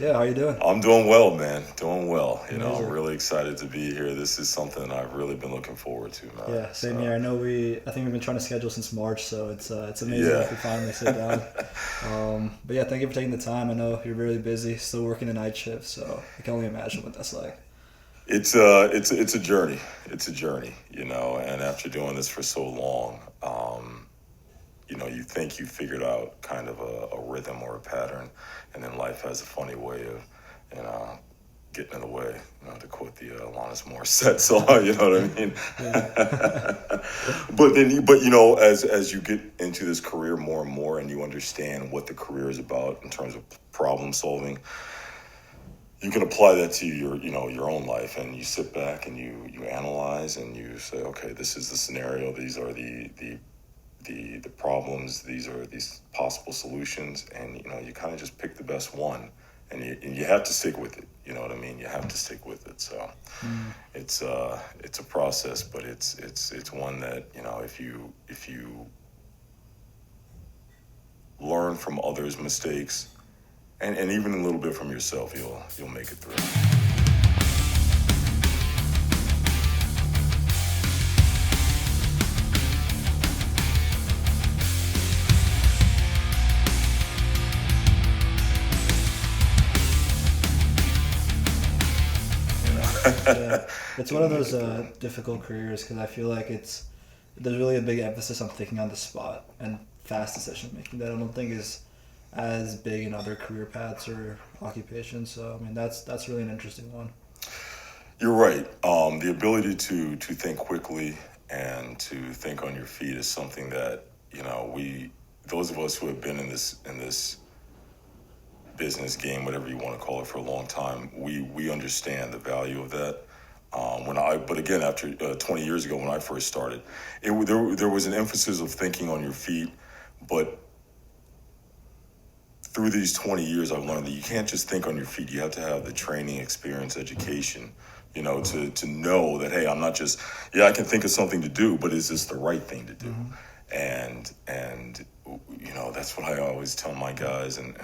Yeah, how you doing? I'm doing well, man. Doing well. I'm Amazing. really excited to be here. This is something I've really been looking forward to, man. Yeah, same So, here. I think we've been trying to schedule since March, so it's amazing we yeah. could finally sit down. But yeah, thank you for taking the time. I know you're really busy, still working a night shift, so I can only imagine what that's like. It's a journey. It's a journey, and after doing this for so long, you think you figured out kind of a rhythm or a pattern, and then life has a funny way of, you know, getting in the way, to quote the Alanis Morissette song, you know what I mean? Yeah. But as you get into this career more and more, and you understand what the career is about in terms of problem solving, you can apply that to your own life, and you sit back and you analyze and you say, okay, this is the scenario. These are the problems. These are these possible solutions, and you kind of just pick the best one, and you have to stick with it. You know what I mean? You have to stick with it. So Mm, it's a process, but it's one that if you learn from others' mistakes and even a little bit from yourself, you'll make it through. You yeah, know, it's one you'll of make those it through. difficult careers because I feel like there's really a big emphasis on thinking on the spot and fast decision making that I don't think is as big in other career paths or occupations. So I mean that's really an interesting one. You're right. The ability to think quickly and to think on your feet is something that we those of us who have been in this business game, whatever you want to call it, for a long time, we understand the value of that. But again, after 20 years ago when I first started, there was an emphasis of thinking on your feet, but through these 20 years, I've learned that you can't just think on your feet. You have to have the training, experience, education, to know that, hey, I'm not just, yeah, I can think of something to do, but is this the right thing to do? Hmm. And that's what I always tell my guys, and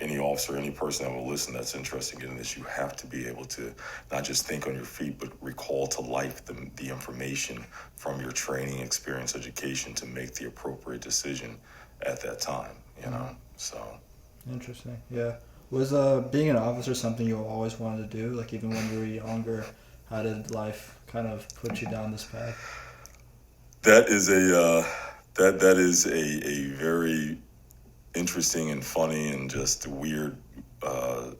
any officer, any person that will listen that's interested in this, you have to be able to not just think on your feet, but recall to life the information from your training, experience, education to make the appropriate decision at that time. So Interesting. Yeah. Was being an officer something you always wanted to do? Like even when you were younger, how did life kind of put you down this path? that is a very interesting and funny and just weird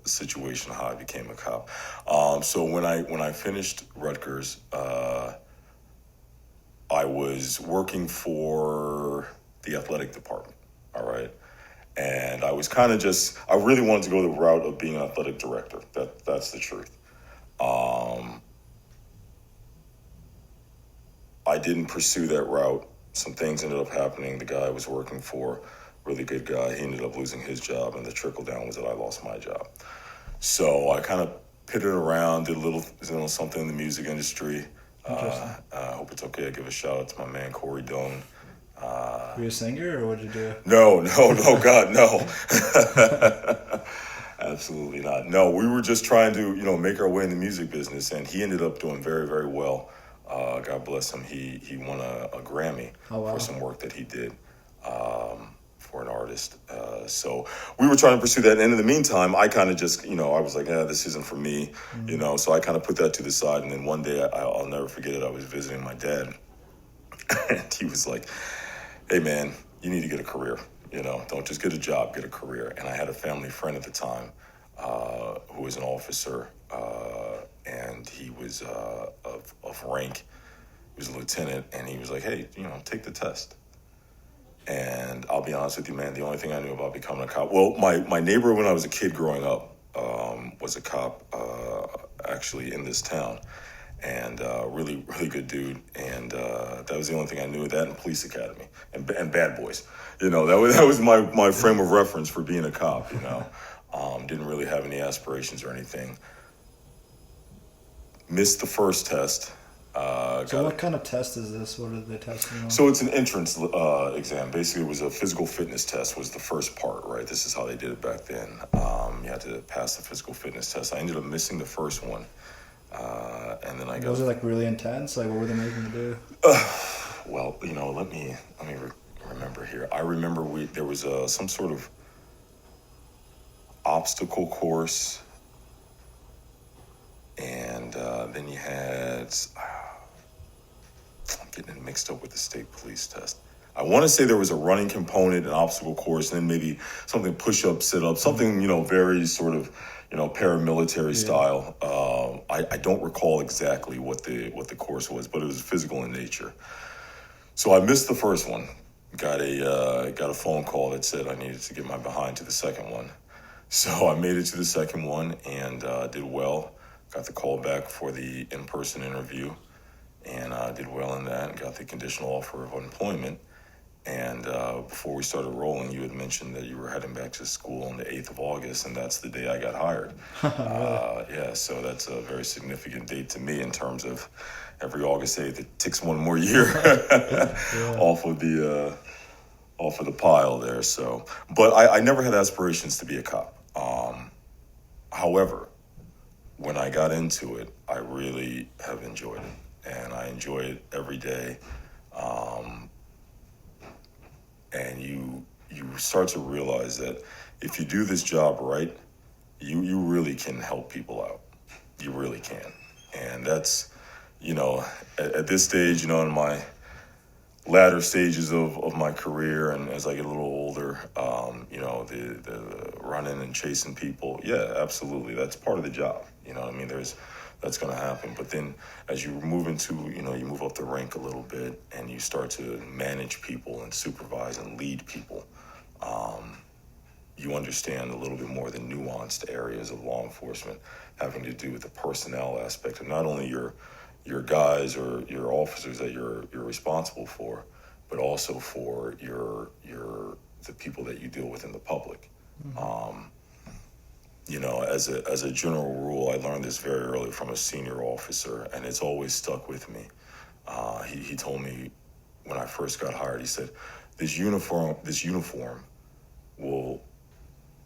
situation how I became a cop. So when I finished Rutgers, I was working for the athletic department. All right. And I was kind of I really wanted to go the route of being an athletic director. That's the truth. Um, I didn't pursue that route. Some things ended up happening. The guy I was working for, really good guy, he ended up losing his job, and the trickle down was that I lost my job. So I kind of pitted around, did a little, something in the music industry. Interesting. I hope it's okay. I give a shout out to my man Corey Doan. Were you a singer or what did you do? No, no, no, God, no. Absolutely not. No, we were just trying to, make our way in the music business, and he ended up doing very, very well. God bless him. He won a Grammy Oh for wow. some work that he did for an artist. So we were trying to pursue that, and in the meantime, I kind of just, I was like, yeah, this isn't for me, Mm, So I kind of put that to the side, and then one day I'll never forget it. I was visiting my dad, and he was like, hey man, you need to get a career. Don't just get a job, get a career. And I had a family friend at the time who was an officer, and he was of rank. He was a lieutenant, and he was like, hey, take the test. And I'll be honest with you, man, the only thing I knew about becoming a cop, well, my neighbor when I was a kid growing up was a cop actually in this town. And really, really good dude. And that was the only thing I knew of that, and Police Academy and Bad Boys. That was my frame of reference for being a cop. Didn't really have any aspirations or anything. Missed the first test, So what kind of test is this? What are they testing on? So it's an entrance exam. Basically, it was a physical fitness test was the first part, right? This is how they did it back then. You had to pass the physical fitness test. I ended up missing the first one. And then I got... Was it like really intense? Like what were they making you do? Well, let me remember here. I remember there was some sort of obstacle course, and then you had... I'm getting it mixed up with the state police test. I want to say there was a running component, an obstacle course, and then maybe something push-up, sit-up, something, very sort of, paramilitary style. I don't recall exactly what the course was, but it was physical in nature. So I missed the first one. Got a phone call that said I needed to get my behind to the second one. So I made it to the second one and did well. Got the call back for the in-person interview. And did well in that and got the conditional offer of employment. And before we started rolling, you had mentioned that you were heading back to school on the 8th of August, and that's the day I got hired. Yeah, so that's a very significant date to me in terms of every August 8th, it ticks one more year off of the pile there. So, but I never had aspirations to be a cop. However, when I got into it, I really have enjoyed it. And I enjoy it every day. And you start to realize that if you do this job right, you really can help people out. You really can. And that's, at this stage, in my latter stages of my career, and as I get a little older, the running and chasing people, yeah, absolutely. That's part of the job. You know what I mean? That's going to happen. But then as you move into, you move up the rank a little bit and you start to manage people and supervise and lead people, you understand a little bit more the nuanced areas of law enforcement having to do with the personnel aspect of not only your guys or your officers that you're responsible for, but also for the people that you deal with in the public. Mm-hmm. As a general rule, I learned this very early from a senior officer, and it's always stuck with me. He told me when I first got hired, he said, this uniform will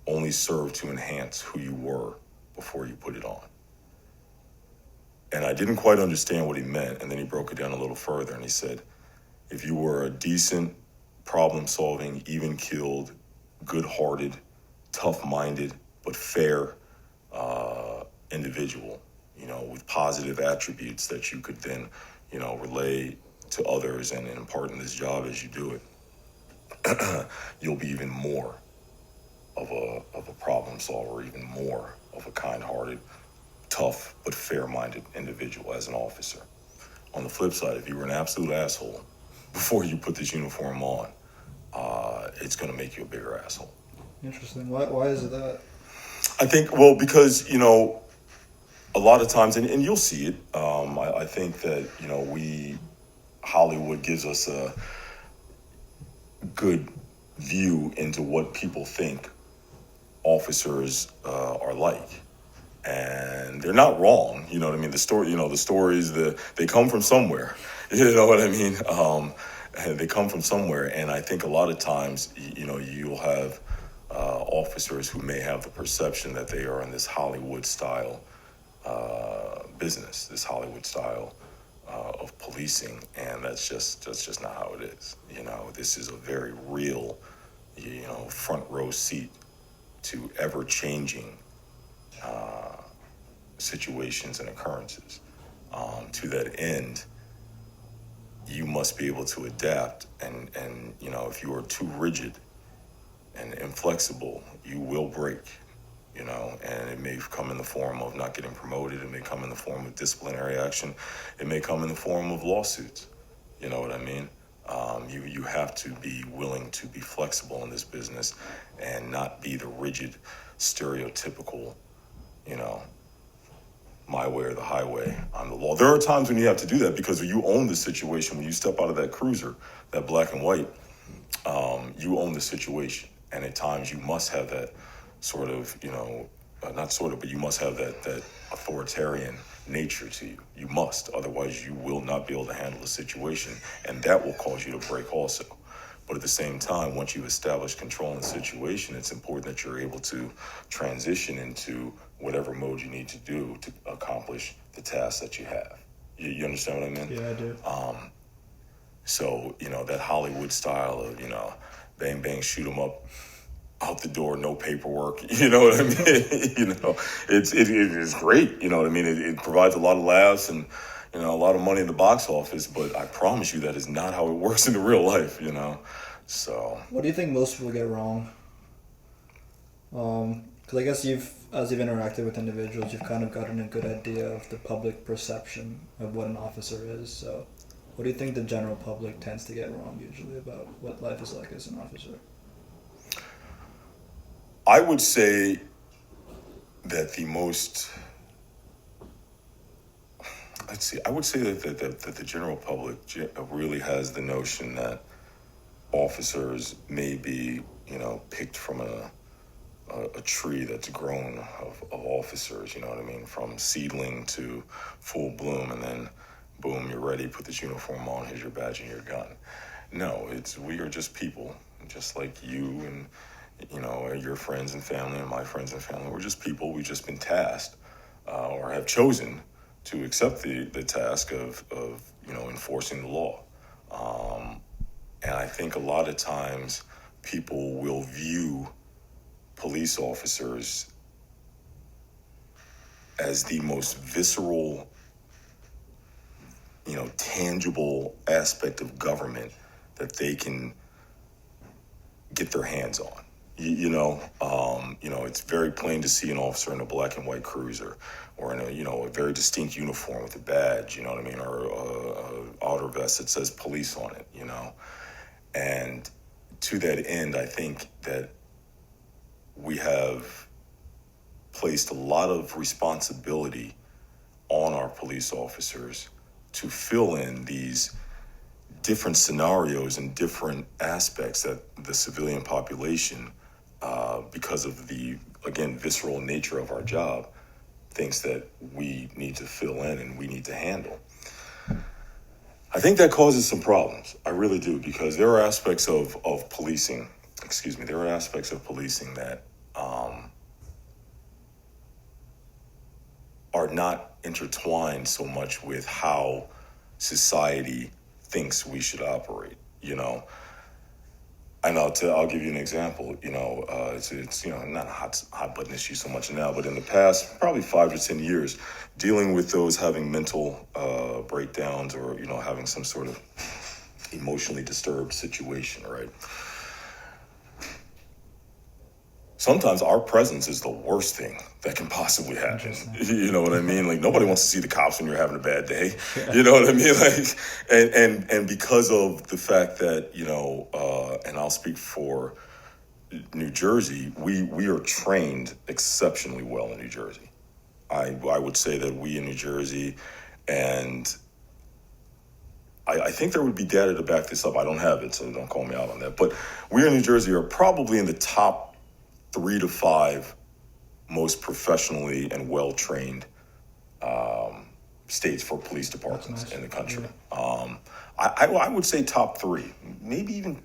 only serve to enhance who you were before you put it on. And I didn't quite understand what he meant, and then he broke it down a little further, and he said, if you were a decent, problem-solving, even-keeled, good-hearted, tough-minded, but fair individual, with positive attributes that you could then, relay to others and impart in this job as you do it, you'll be even more of a problem solver, even more of a kind-hearted, tough, but fair-minded individual as an officer. On the flip side, if you were an absolute asshole before you put this uniform on, it's going to make you a bigger asshole. Interesting. Why is it that? I think, because, a lot of times, and you'll see it, I think that, Hollywood gives us a good view into what people think officers are like. And they're not wrong, you know what I mean? The stories, they come from somewhere, you know what I mean? They come from somewhere, and I think a lot of times, you'll have officers who may have the perception that they are in this Hollywood style business, this Hollywood style of policing, and that's just not how it is. This is a very real, front row seat to ever-changing situations and occurrences. To that end, you must be able to adapt, and if you are too rigid and inflexible, you will break, and it may come in the form of not getting promoted, it may come in the form of disciplinary action, it may come in the form of lawsuits, you know what I mean? You have to be willing to be flexible in this business and not be the rigid, stereotypical, my way or the highway, I'm the law. There are times when you have to do that because you own the situation. When you step out of that cruiser, that black and white, you own the situation. And at times you must have that sort of, but you must have that authoritarian nature to you. You must, otherwise you will not be able to handle the situation, and that will cause you to break also. But at the same time, once you establish control in the situation, it's important that you're able to transition into whatever mode you need to do to accomplish the task that you have. You understand what I mean? Yeah, I do. So, that Hollywood style of, bang, bang, shoot 'em up, out the door, no paperwork. You know what I mean? It's great. You know what I mean? It provides a lot of laughs and, a lot of money in the box office, but I promise you that is not how it works in the real life, So. What do you think most people get wrong? Because I guess as you've interacted with individuals, you've kind of gotten a good idea of the public perception of what an officer is. So, what do you think the general public tends to get wrong usually about what life is like as an officer? I would say that I would say that the general public really has the notion that officers may be, picked from a tree that's grown of officers, you know what I mean? From seedling to full bloom, and then boom, you're ready, put this uniform on, here's your badge and your gun. No, we are just people, just like you and, your friends and family and my friends and family. We're just people. We've just been tasked or have chosen to accept the task of enforcing the law. And I think a lot of times people will view police officers as the most visceral, tangible aspect of government that they can get their hands on. It's very plain to see an officer in a black and white cruiser or in a very distinct uniform with a badge, you know what I mean, or a outer vest that says police on it, And to that end, I think that we have placed a lot of responsibility on our police officers to fill in these different scenarios and different aspects that the civilian population, because of the, again, visceral nature of our job, thinks that we need to fill in and we need to handle. I think that causes some problems. I really do, because there are aspects of policing, there are aspects of policing that are not intertwined so much with how society thinks we should operate, And I'll give you an example. It's not a hot button issue so much now, but in the past, probably 5 to 10 years, dealing with those having mental breakdowns or having some sort of emotionally disturbed situation, right? Sometimes our presence is the worst thing that can possibly happen. You know what I mean? Like, nobody wants to see the cops when you're having a bad day. Yeah. You know what I mean? Like, and because of the fact that, and I'll speak for New Jersey, we are trained exceptionally well in New Jersey. I would say that we in New Jersey, and I think there would be data to back this up. I don't have it, so don't call me out on that. But we in New Jersey are probably in the top 3 to 5 most professionally and well-trained states for police departments in the country. Yeah. I would say top 3, maybe even,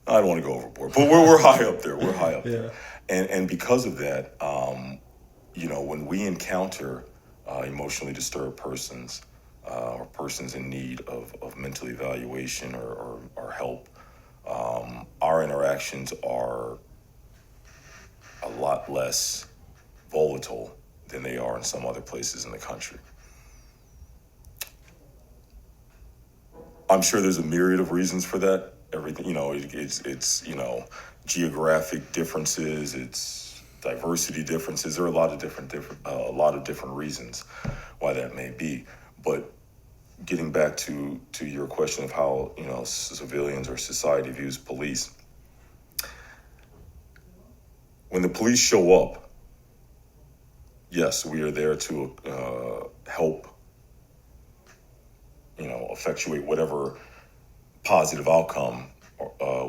I don't want to go overboard, but we're high up there. We're high up there. And because of that, when we encounter emotionally disturbed persons or persons in need of mental evaluation or help, our interactions are a lot less volatile than they are in some other places in the country. I'm sure there's a myriad of reasons for that. Everything, it's geographic differences, it's diversity differences. There are a lot of different reasons why that may be. But getting back to your question of how civilians or society views police. When the police show up, yes, we are there to help, effectuate whatever positive outcome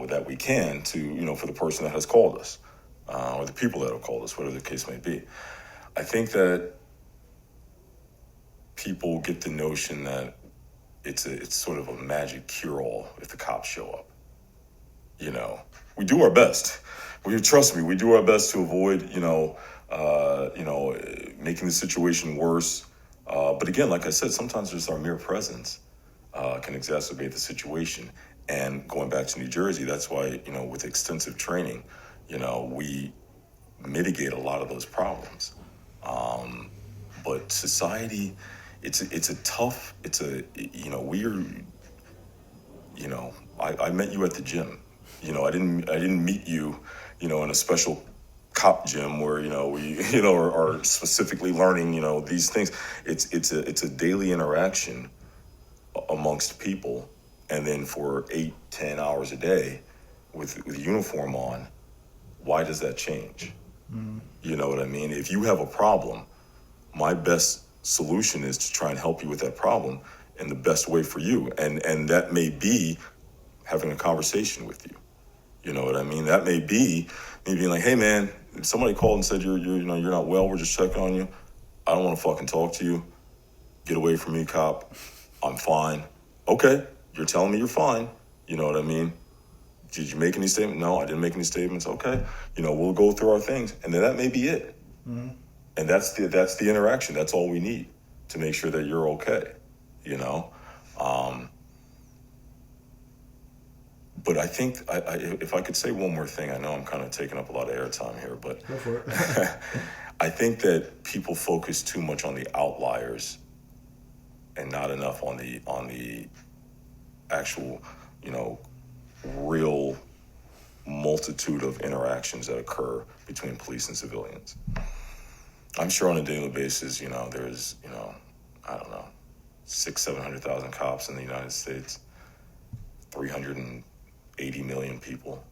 that we can to, for the person that has called us. or the people that have called us, whatever the case may be. I think that people get the notion that it's sort of a magic cure-all if the cops show up. You know, we do our best. Trust me, we do our best to avoid, making the situation worse. But again, like I said, sometimes just our mere presence can exacerbate the situation. And going back to New Jersey, that's why, with extensive training, we mitigate a lot of those problems. But society, I met you at the gym. I didn't meet you, in a special cop gym where, we, are specifically learning, these things. It's a daily interaction amongst people. And then for 8-10 hours a day with uniform on, why does that change? You know what I mean? If you have a problem, my best solution is to try and help you with that problem in the best way for you. And that may be having a conversation with you. You know what I mean? That may be me being like, hey man, if somebody called and said you're not well, we're just checking on you. I don't want to fucking talk to you. Get away from me, cop. I'm fine. Okay, you're telling me you're fine. You know what I mean? Did you make any statement? No, I didn't make any statements. Okay, we'll go through our things, and then that may be it. Mm-hmm. And that's the interaction. That's all we need to make sure that you're okay. But I think if I could say one more thing, I know I'm kind of taking up a lot of airtime here, but go for it. I think that people focus too much on the outliers and not enough on the actual, real multitude of interactions that occur between police and civilians. I'm sure on a daily basis, there's, I don't know, 600,000-700,000 cops in the United States, 380 million people.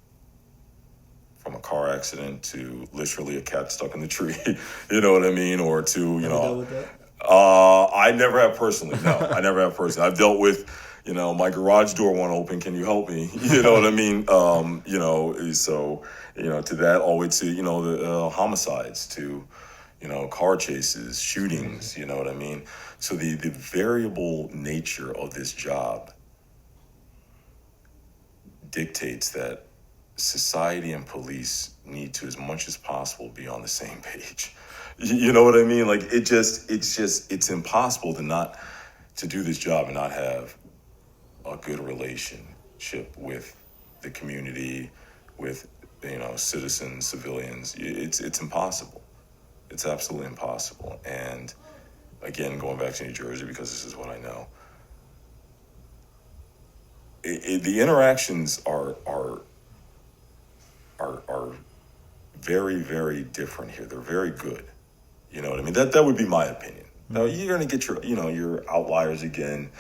From a car accident to literally a cat stuck in the tree, you know what I mean? Or to, dealt with that? I never have personally. No, I never have personally. I've dealt with, my garage door won't open. Can you help me? You know what I mean? So, to that, all the way to, the homicides, to, car chases, shootings, you know what I mean? So the variable nature of this job dictates that society and police need to, as much as possible, be on the same page. You know what I mean? Like it's impossible to do this job and not have a good relationship with the community, with, citizens, civilians. It's impossible. It's absolutely impossible. And again, going back to New Jersey, because this is what I know, the interactions are very, very different here. They're very good. You know what I mean? That would be my opinion. Now, you're going to get your outliers again.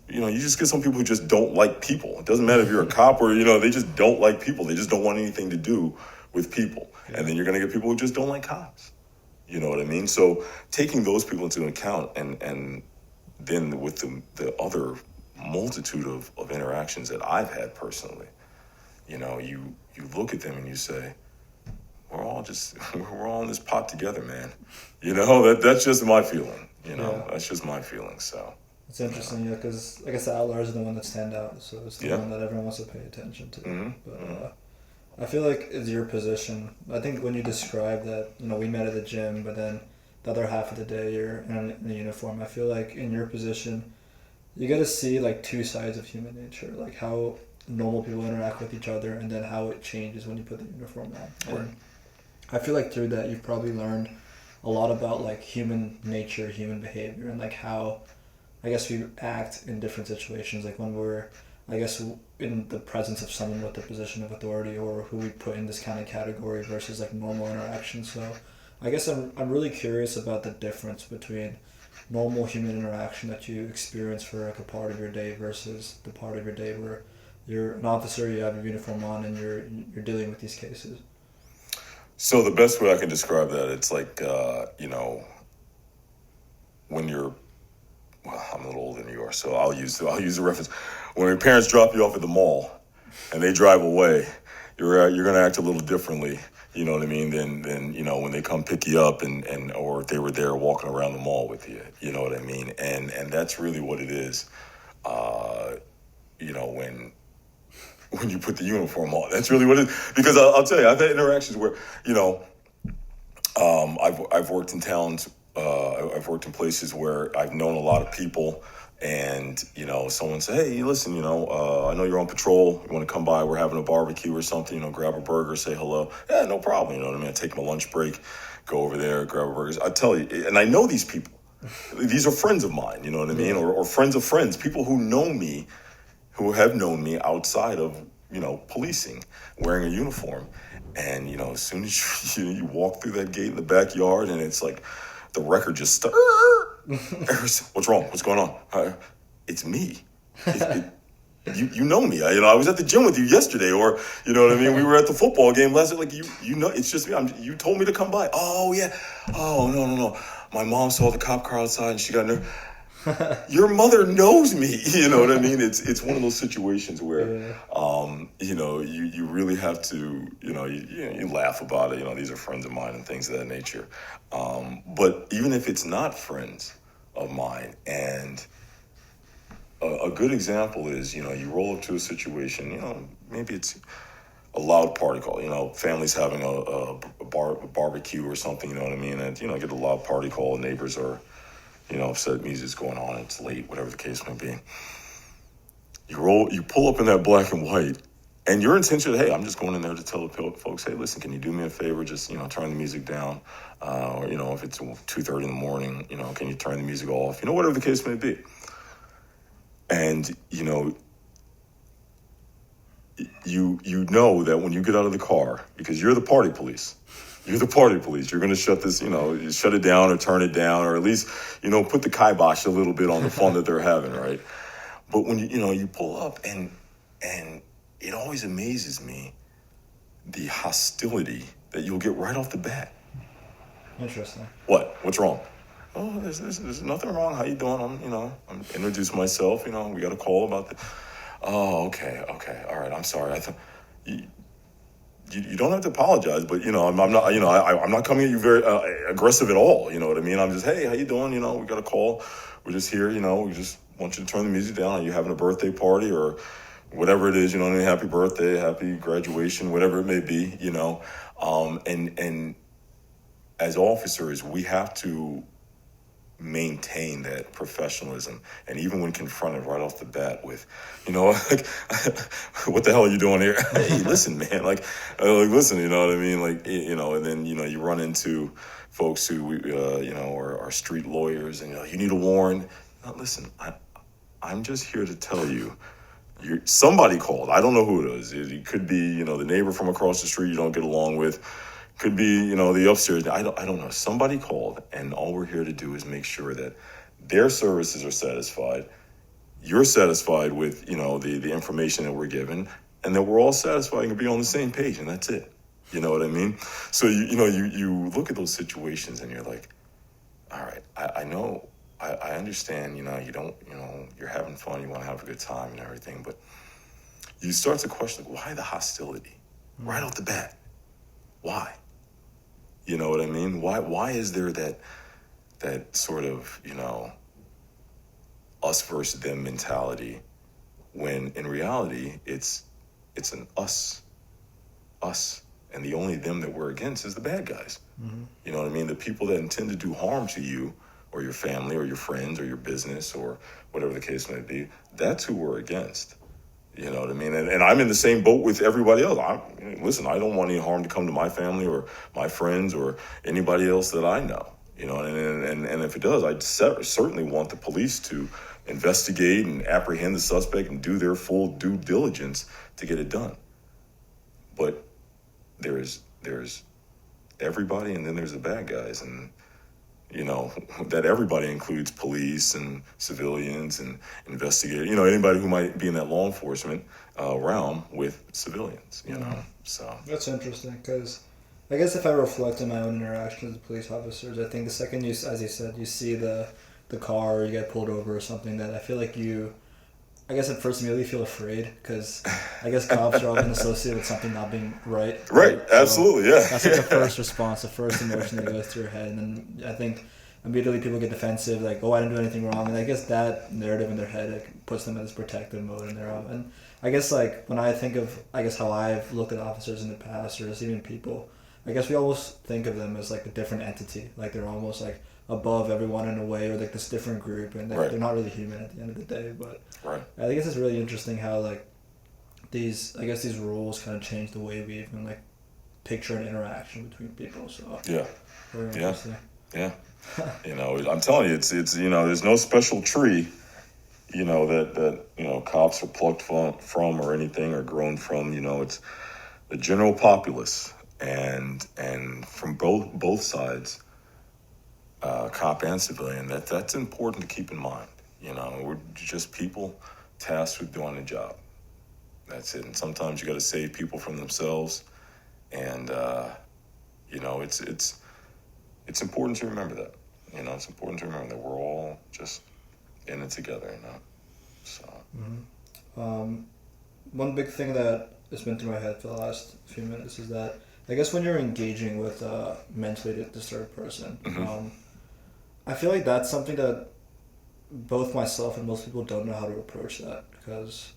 You just get some people who just don't like people. It doesn't matter if you're a cop or, they just don't like people. They just don't want anything to do with people. Yeah. And then you're going to get people who just don't like cops. You know what I mean? So taking those people into account and then with the other multitude of interactions that I've had personally, you look at them and you say, we're all in this pot together, man. That's just my feeling. Yeah. That's just my feeling. So it's interesting, because I guess the outliers are the one that stand out, so it's the one that everyone wants to pay attention to. Mm-hmm. But I feel like it's your position. I think when you describe that, we met at the gym, but then the other half of the day you're in a uniform. I feel like in your position, you got to see like two sides of human nature, like how normal people interact with each other, and then how it changes when you put the uniform on. Right. And I feel like through that you've probably learned a lot about like human nature, human behavior, and like how I guess we act in different situations, like when we're, I guess, in the presence of someone with a position of authority, or who we put in this kind of category versus like normal interaction. So I guess I'm really curious about the difference between normal human interaction that you experience for like a part of your day versus the part of your day where you're an officer, you have your uniform on, and you're dealing with these cases. So the best way I can describe that, it's like, when you're, well, I'm a little older than you are, so I'll use the reference. When your parents drop you off at the mall and they drive away, you're going to act a little differently You know what I mean? Than when they come pick you up or if they were there walking around the mall with you. You know what I mean? And that's really what it is. When you put the uniform on, that's really what it is. Because I'll tell you, I've had interactions where I've worked in towns. I've worked in places where I've known a lot of people. And, someone say, hey, listen, I know you're on patrol. You want to come by? We're having a barbecue or something, grab a burger, say hello. Yeah, no problem. You know what I mean? I take my lunch break, go over there, grab a burger. I tell you, and I know these people. These are friends of mine, you know what I mean? Or friends of friends, people who know me, who have known me outside of, policing, wearing a uniform. And, as soon as you walk through that gate in the backyard and it's like the record just starts. What's wrong? What's going on? It's me. You know me. I was at the gym with you yesterday, or you know what I mean. We were at the football game last night. Like it's just me. You told me to come by. Oh yeah. Oh no. My mom saw the cop car outside, and she got nervous. Your mother knows me. You know what I mean? It's one of those situations where, you really have to, you laugh about it. These are friends of mine and things of that nature. But even if it's not friends of mine, and a good example is, you roll up to a situation, maybe it's a loud party call, family's having a barbecue or something, you know what I mean? And, get a loud party call, neighbors are, upset, music's going on, it's late, whatever the case may be. You pull up in that black and white, and your intention, hey, I'm just going in there to tell the folks, hey, listen, can you do me a favor? Just, turn the music down. Or, if it's 2:30 in the morning, can you turn the music off? Whatever the case may be. And, you know that when you get out of the car, because you're the party police, you're going to shut this, shut it down or turn it down, or at least, put the kibosh a little bit on the fun that they're having, right? But when you pull up and it always amazes me the hostility that you'll get right off the bat. Interesting. What's wrong? Oh, there's nothing wrong. How you doing? I'm introduced myself. We got a call about the. Oh, okay, all right. I'm sorry. I thought you don't have to apologize, but I'm not. I'm not coming at you very aggressive at all. You know what I mean? I'm just, hey, how you doing? We got a call. We're just here. We just want you to turn the music down. Are you having a birthday party or whatever it is? Happy birthday, happy graduation, whatever it may be. And as officers, we have to maintain that professionalism, and even when confronted right off the bat with, like, what the hell are you doing here? Hey, listen, man, listen, you know what I mean? And then, you run into folks who, are street lawyers, and, you need a warrant. Now, listen, I'm just here to tell you, somebody called. I don't know who it is. It could be, the neighbor from across the street you don't get along with. Could be, the upstairs. I don't know. Somebody called, and all we're here to do is make sure that their services are satisfied. You're satisfied with, the information that we're given, and that we're all satisfied and be on the same page, and that's it. You know what I mean? So you look at those situations, and you're like, all right, I know, I understand. You don't, you're having fun, you want to have a good time and everything, but you start to question, why the hostility right off the bat? Why? You know what I mean? Why is there that sort of, us versus them mentality, when in reality it's an us, and the only them that we're against is the bad guys. Mm-hmm. You know what I mean? The people that intend to do harm to you or your family or your friends or your business or whatever the case may be, that's who we're against. You know what I mean? And I'm in the same boat with everybody else. Listen, I don't want any harm to come to my family or my friends or anybody else that I know. And if it does, I certainly want the police to investigate and apprehend the suspect and do their full due diligence to get it done. But there's everybody, and then there's the bad guys, and that everybody includes police and civilians and investigators, anybody who might be in that law enforcement realm with civilians, so. That's interesting, because I guess if I reflect on my own interactions with police officers, I think the second you, as you said, you see the car or you get pulled over or something, that I feel like I guess at first immediately feel afraid because I guess cops are often associated with something not being right. Right, So absolutely, yeah. that's like the first response, the first emotion that goes through your head, and then I think immediately people get defensive, like, oh, I didn't do anything wrong, and I guess that narrative in their head, like, puts them in this protective mode, and I guess, like, when I think of, I guess, how I've looked at officers in the past, or just even people, I guess we almost think of them as, like, a different entity, like they're almost, like, above everyone in a way, or, like, this different group, and Right. they're not really human at the end of the day, but Right. I guess it's really interesting how, like, these rules kind of change the way we even, like, picture an interaction between people, so Yeah. very Yeah. interesting. Yeah. You know, I'm telling you, it's you know, there's no special tree, you know, that you know, cops are plucked from or anything, or grown from. You know, it's the general populace, and from both sides, cop and civilian. That's important to keep in mind. You know, we're just people tasked with doing the job. That's it. And sometimes you got to save people from themselves, and you know, it's important to remember that. You know, it's important to remember that we're all just in it together. You know, so. One big thing that has been through my head for the last few minutes is that I guess when you're engaging with a mentally disturbed person, I feel like that's something that both myself and most people don't know how to approach that, because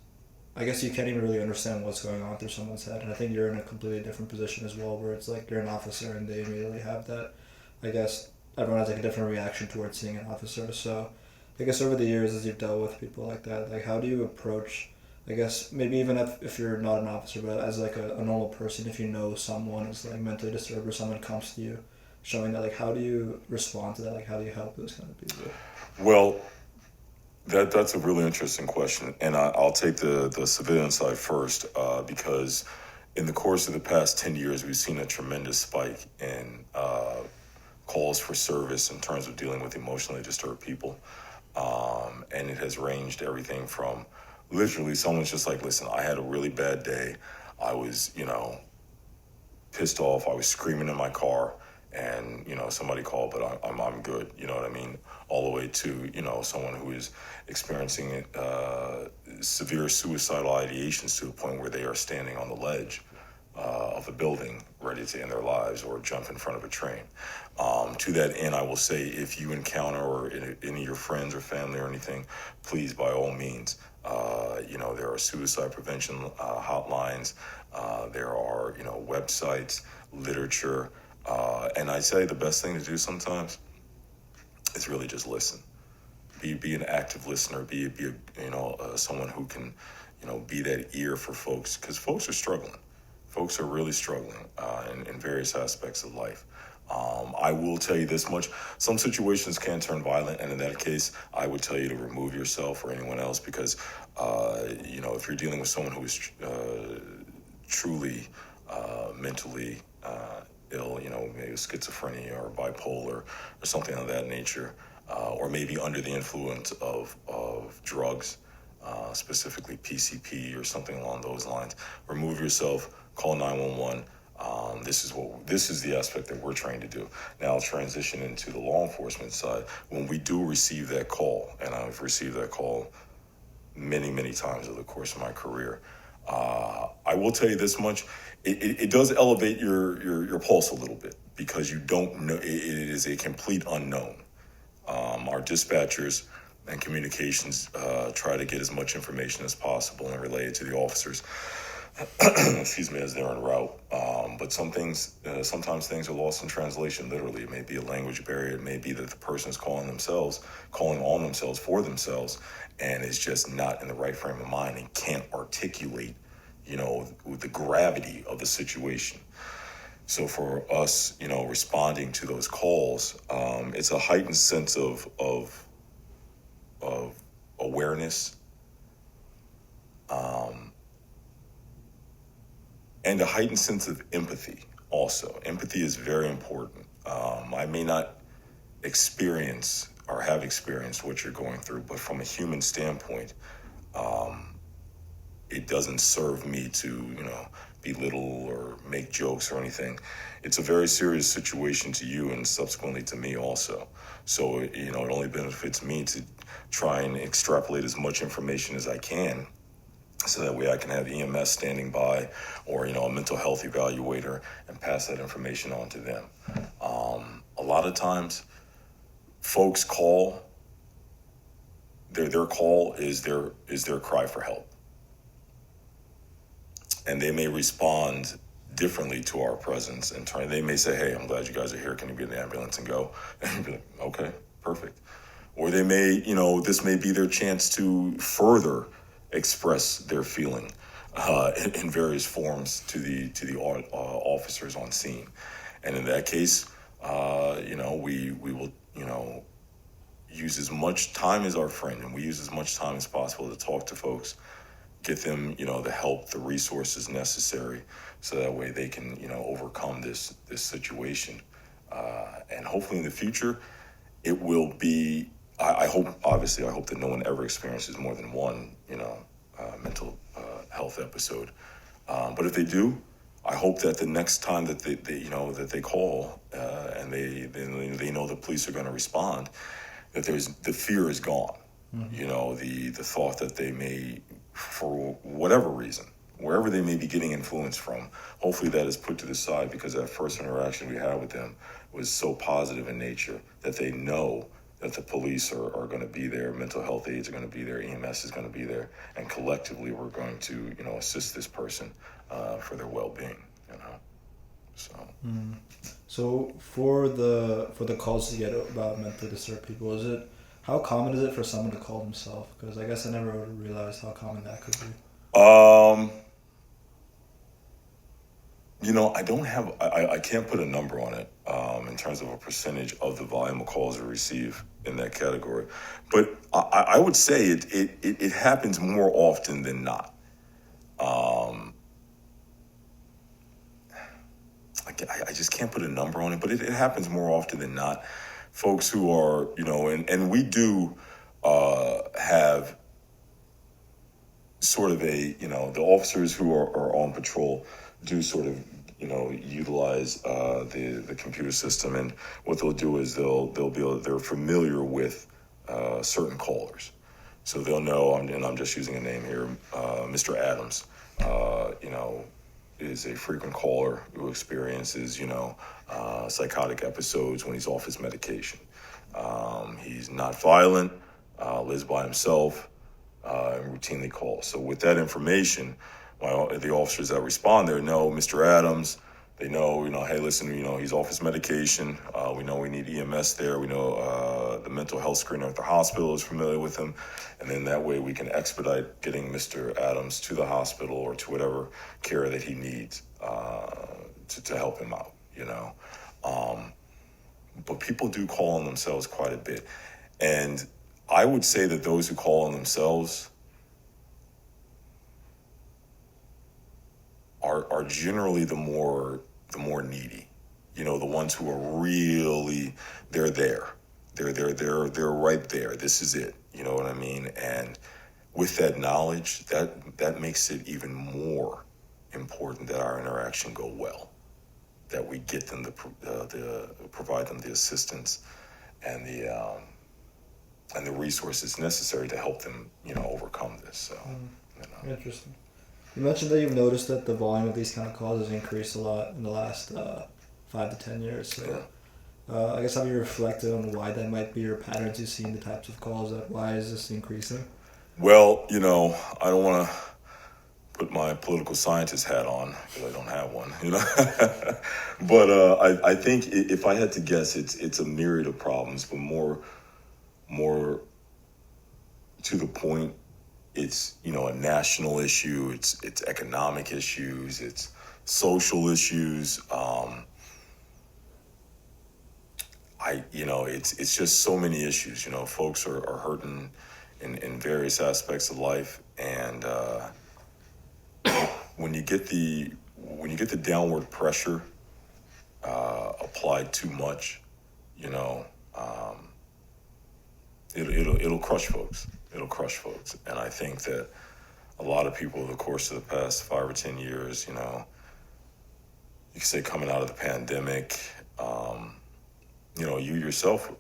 I guess you can't even really understand what's going on through someone's head, and I think you're in a completely different position as well, where it's like you're an officer and they immediately have that. I guess everyone has like a different reaction towards seeing an officer, so I guess over the years as you've dealt with people like that, like how do you approach, I guess maybe even if you're not an officer, but as like a normal person, if you know someone is like mentally disturbed or someone comes to you showing that, like how do you respond to that, like how do you help those kind of people? Well, that's a really interesting question, and I'll take the civilian side first, because in the course of the past 10 years, we've seen a tremendous spike in calls for service in terms of dealing with emotionally disturbed people. And it has ranged everything from literally someone's just like, listen, I had a really bad day. I was, you know, pissed off. I was screaming in my car, and you know, somebody called, but I'm good. You know what I mean? All the way to, you know, someone who is experiencing severe suicidal ideations to the point where they are standing on the ledge of a building ready to end their lives or jump in front of a train. To that end, I will say, if you encounter or any of your friends or family or anything, please, by all means, you know, there are suicide prevention hotlines. There are, you know, websites, literature, and I say the best thing to do sometimes is really just listen. Be an active listener. Be a, you know, someone who can, you know, be that ear for folks, because folks are struggling. Folks are really struggling in various aspects of life. I will tell you this much: some situations can turn violent, and in that case, I would tell you to remove yourself or anyone else, because you know, if you're dealing with someone who is truly mentally ill, you know, maybe schizophrenia or bipolar or something of that nature, or maybe under the influence of drugs, specifically PCP or something along those lines, remove yourself, call 911. This is the aspect that we're trained to do. Now I'll transition into the law enforcement side. When we do receive that call, and I've received that call many times over the course of my career, I will tell you this much: it does elevate your pulse a little bit, because you don't know. It is a complete unknown. Our dispatchers and communications try to get as much information as possible and relay it to the officers. Excuse me, as they're en route. But sometimes things are lost in translation. Literally, it may be a language barrier. It may be that the person is calling on themselves for themselves, and is just not in the right frame of mind and can't articulate, you know, the gravity of the situation. So for us, you know, responding to those calls, it's a heightened sense of awareness, and a heightened sense of empathy. Also, empathy is very important. I may not experience or have experienced what you're going through, but from a human standpoint, it doesn't serve me to, you know, belittle or make jokes or anything. It's a very serious situation to you and subsequently to me also. So, it only benefits me to try and extrapolate as much information as I can so that way I can have EMS standing by or, a mental health evaluator and pass that information on to them. A lot of times folks call, their call is their cry for help. And they may respond differently to our presence and they may say, hey, I'm glad you guys are here. Can you get an ambulance and go? And you'd be like, okay, perfect. Or they may, this may be their chance to further express their feeling in various forms to the officers on scene. And in that case, we will, use as much time as our friend, and we use as much time as possible to talk to folks, get them, the help, the resources necessary, so that way they can, overcome this situation. And hopefully in the future, it will be, I hope that no one ever experiences more than one, mental health episode. But if they do, I hope that the next time that they call and they know the police are going to respond, that the fear is gone. Mm-hmm. The thought that they may, for whatever reason, wherever they may be getting influence from, hopefully that is put to the side, because that first interaction we had with them was so positive in nature that they know that the police are going to be there, mental health aides are going to be there, EMS is going to be there, and collectively we're going to, assist this person for their well-being, So. Mm. So for the calls you get about mentally disturbed people, how common is it for someone to call themselves? Because I guess I never realized how common that could be. I can't put a number on it in terms of a percentage of the volume of calls we receive in that category. But I would say it happens more often than not. I just can't put a number on it, but it happens more often than not. Folks who are, and we do have sort of the officers who are on patrol do sort of, utilize the computer system, and what they'll do is they're familiar with certain callers, so they'll know. And I'm just using a name here, Mr. Adams. Is a frequent caller who experiences, psychotic episodes when he's off his medication. He's not violent, lives by himself, and routinely calls. So with that information, the officers that respond there know Mr. Adams. They know, hey, listen, he's off his medication. We know we need EMS there. We know the mental health screener at the hospital is familiar with him. And then that way we can expedite getting Mr. Adams to the hospital or to whatever care that he needs to help him out, But people do call on themselves quite a bit. And I would say that those who call on themselves are generally the more needy, the ones who are really, they're there. They're right there. This is it. You know what I mean? And with that knowledge, that makes it even more important that our interaction go well, that we get them provide them the assistance and the resources necessary to help them, overcome this. So, Interesting. You mentioned that you've noticed that the volume of these kind of calls has increased a lot in the last 5 to 10 years. So, I guess have you reflected on why that might be, or patterns you see in the types of calls? Why is this increasing? Well, I don't want to put my political scientist hat on because I don't have one, But I think if I had to guess, it's a myriad of problems, but more to the point, it's a national issue. It's economic issues. It's social issues. It's just so many issues. Folks are hurting in various aspects of life, and when you get the downward pressure applied too much, it'll crush folks. It'll crush folks. And I think that a lot of people over the course of the past 5 or 10 years, you could say coming out of the pandemic, you yourself,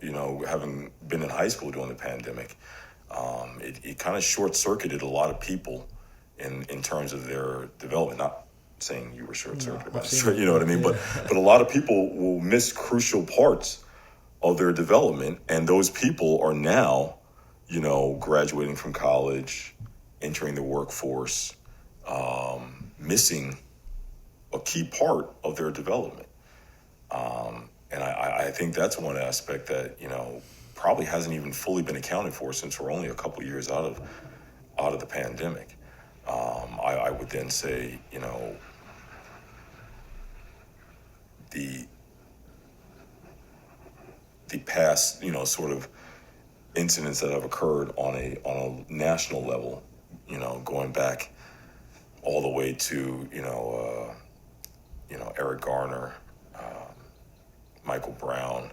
having been in high school during the pandemic, it kind of short-circuited a lot of people in terms of their development. Not saying you were short-circuited, you know what I mean? Yeah. But a lot of people will miss crucial parts of their development, and those people are now, graduating from college, entering the workforce, missing a key part of their development. And I think that's one aspect that, probably hasn't even fully been accounted for since we're only a couple of years out of the pandemic. I would then say, the past, sort of incidents that have occurred on a national level, going back all the way to, Eric Garner, Michael Brown,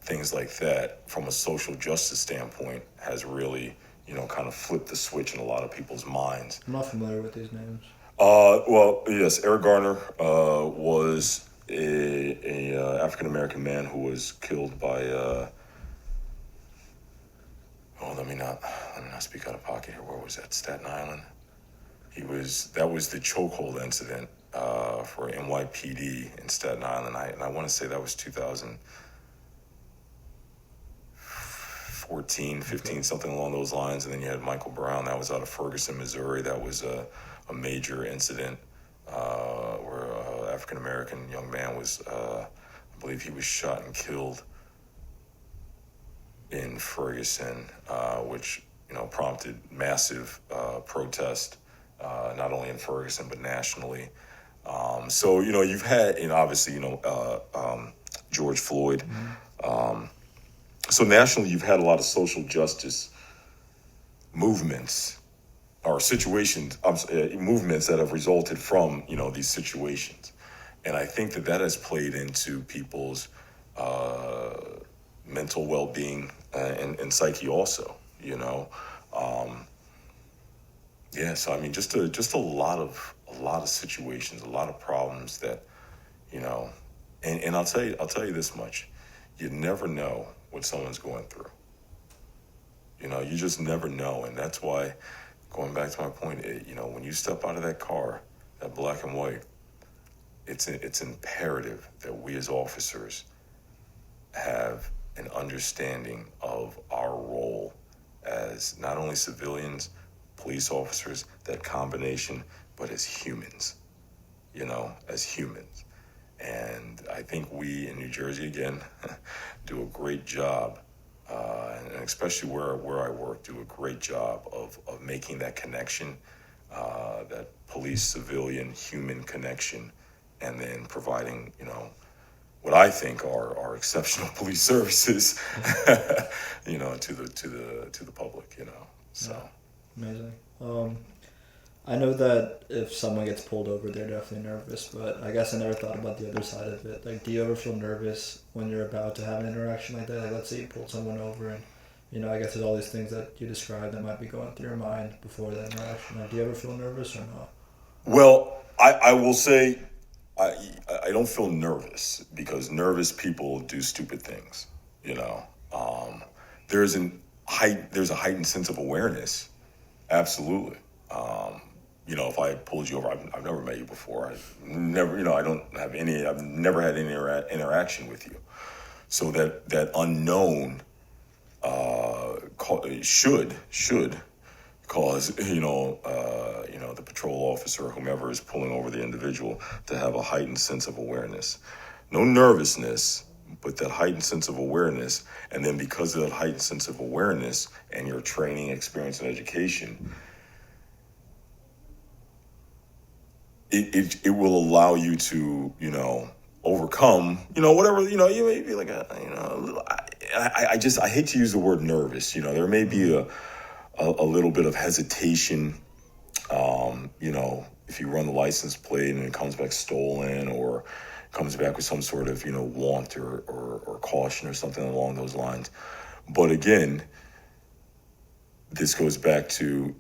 things like that, from a social justice standpoint, has really, kind of flipped the switch in a lot of people's minds. I'm not familiar with these names. Well, yes, Eric Garner was a African American man who was killed by. Let me not speak out of pocket here. Where was that? Staten Island. That was the chokehold incident for NYPD in Staten Island. I want to say that was 2014, 15, something along those lines. And then you had Michael Brown. That was out of Ferguson, Missouri. That was a major incident where an African-American young man was, I believe he was shot and killed in Ferguson, which, prompted massive protest, not only in Ferguson, but nationally. So, you've had, obviously, George Floyd. Mm-hmm. So nationally, you've had a lot of social justice movements or situations, movements that have resulted from, these situations. And I think that has played into people's mental well-being and psyche also, So, I mean, just a lot of situations, a lot of problems that, and I'll tell you this much, you never know what someone's going through. You just never know. And that's why, going back to my point, when you step out of that car, that black and white, it's imperative that we as officers have an understanding of our role as not only civilians, police officers, that combination, but as humans, as humans. And I think we in New Jersey, again, do a great job, and especially where I work, do a great job of making that connection, that police-civilian human connection, and then providing, what I think are exceptional police services, to the public, So. Yeah. Amazing. I know that if someone gets pulled over, they're definitely nervous, but I guess I never thought about the other side of it. Like, do you ever feel nervous when you're about to have an interaction like that? Like, let's say you pulled someone over and, I guess there's all these things that you described that might be going through your mind before that interaction. Like, do you ever feel nervous or not? Well, I will say I don't feel nervous, because nervous people do stupid things, There's a heightened sense of awareness. Absolutely. If I pulled you over, I've never met you before. I've never had any interaction with you. So that unknown should cause, the patrol officer or whomever is pulling over the individual to have a heightened sense of awareness. No nervousness, but that heightened sense of awareness. And then because of that heightened sense of awareness and your training, experience, and education, it will allow you to, overcome, whatever, you may be like I hate to use the word nervous. There may be a little bit of hesitation, if you run the license plate and it comes back stolen, or comes back with some sort of, want or caution or something along those lines. But again, this goes back to,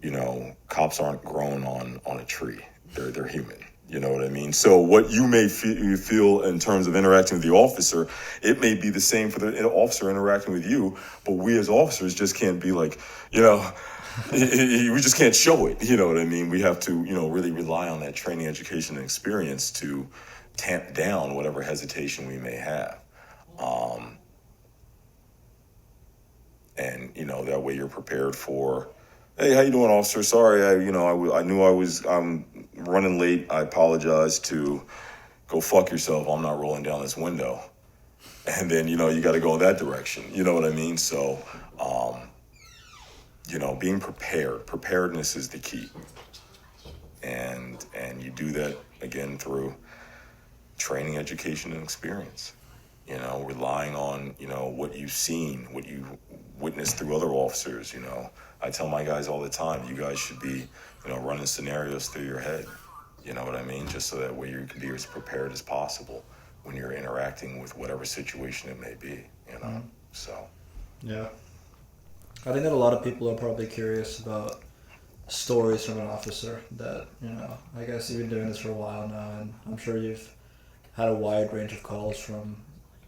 cops aren't grown on a tree. They're human. You know what I mean? So what you may feel in terms of interacting with the officer, it may be the same for the officer interacting with you, but we as officers just can't be like, you know, we just can't show it. You know what I mean? We have to, you know, really rely on that training, education, and experience to tamp down whatever hesitation we may have. And, you know, that way you're prepared for, hey, how you doing, officer? Sorry, I knew I'm running late. I apologize. To go fuck yourself. I'm not rolling down this window. And then, you know, you got to go in that direction. You know what I mean? So, you know, being preparedness is the key. And you do that, again, through training, education, and experience. You know, relying on, you know, what you've seen, what you witnessed through other officers. You know, I tell my guys all the time, you guys should be, you know, running scenarios through your head. You know what I mean? Just so that way you can be as prepared as possible when you're interacting with whatever situation it may be, you know? Mm-hmm. So. Yeah. I think that a lot of people are probably curious about stories from an officer that, you know, I guess you've been doing this for a while now, and I'm sure you've had a wide range of calls from,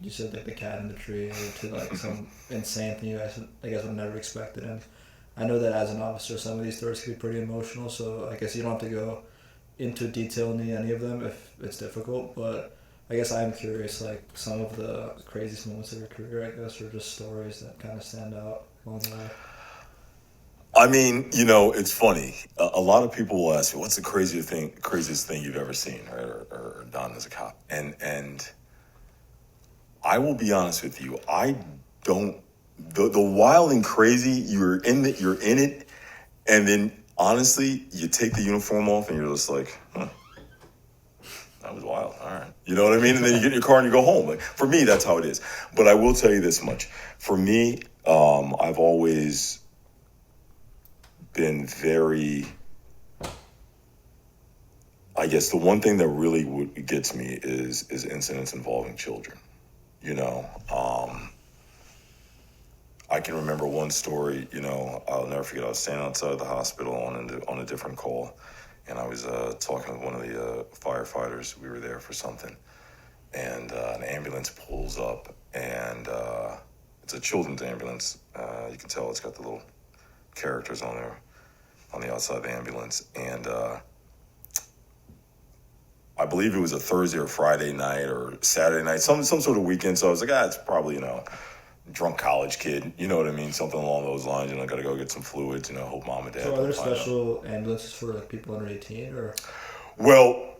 you said like the cat in the tree, to like some insane thing you guys, I guess, would never expected. And I know that as an officer, some of these stories can be pretty emotional, so I guess you don't have to go into detail in any of them if it's difficult, but I guess I'm curious, like some of the craziest moments of your career, I guess, or just stories that kind of stand out along the way. I mean, you know, it's funny. A lot of people will ask me, "What's the craziest thing you've ever seen, right, or done as a cop?" And I will be honest with you, I don't. The wild and crazy, you're in it, and then honestly, you take the uniform off and you're just like, huh, that was wild. All right, you know what I mean? And then you get in your car and you go home. Like, for me, that's how it is. But I will tell you this much: for me, I've always been very, I guess the one thing that really gets me is incidents involving children. You know, I can remember one story, you know, I'll never forget. I was standing outside the hospital on a different call, and I was talking with one of the firefighters. We were there for something, and an ambulance pulls up, and it's a children's ambulance. You can tell it's got the little characters on there on the outside of the ambulance, and I believe it was a Thursday or Friday night or Saturday night, some sort of weekend. So I was like, it's probably, you know, drunk college kid, you know what I mean? Something along those lines. You know, got to go get some fluids, you know, hope mom and dad. So are there special ambulances for like people under 18 or? Well,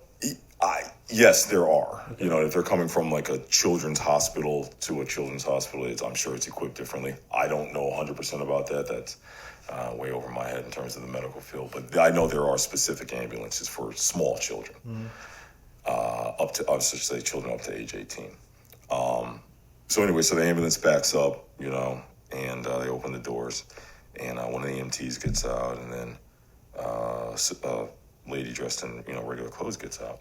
yes, there are. Okay. You know, if they're coming from like a children's hospital to a children's hospital, I'm sure it's equipped differently. I don't know 100% about that. That's way over my head in terms of the medical field. But I know there are specific ambulances for small children. Mm-hmm. Up to, I should say, children up to age 18. So anyway, so the ambulance backs up, you know, and they open the doors, and one of the EMTs gets out, and then a lady dressed in, you know, regular clothes gets out.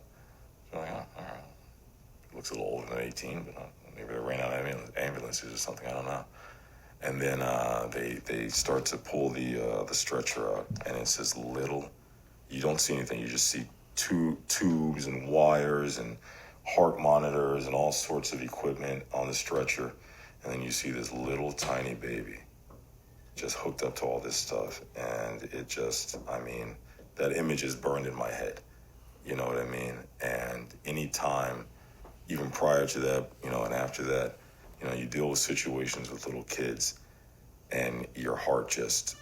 So like, all right, looks a little older than 18, but maybe they ran out of ambulances or something, I don't know. And then they start to pull the stretcher out, and it's this little. You don't see anything. You just see tubes and wires and heart monitors and all sorts of equipment on the stretcher, and then you see this little tiny baby just hooked up to all this stuff, and it just, I mean, that image is burned in my head, you know what I mean? And any time, even prior to that, you know, and after that, you know, you deal with situations with little kids, and your heart just,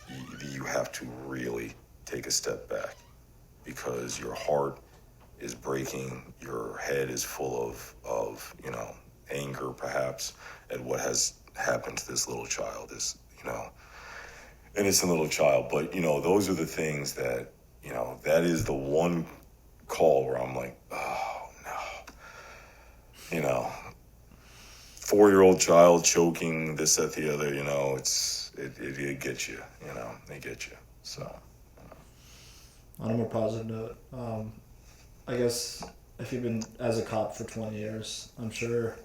you have to really take a step back, because your heart is breaking, your head is full of you know, anger perhaps at what has happened to this little child, this, you know, innocent little child. But, you know, those are the things that, you know, that is the one call where I'm like, oh no, you know, 4-year-old child choking, this, that, the other, you know, it gets you, you know, it gets you, so. On a more positive note, I guess if you've been as a cop for 20 years, I'm sure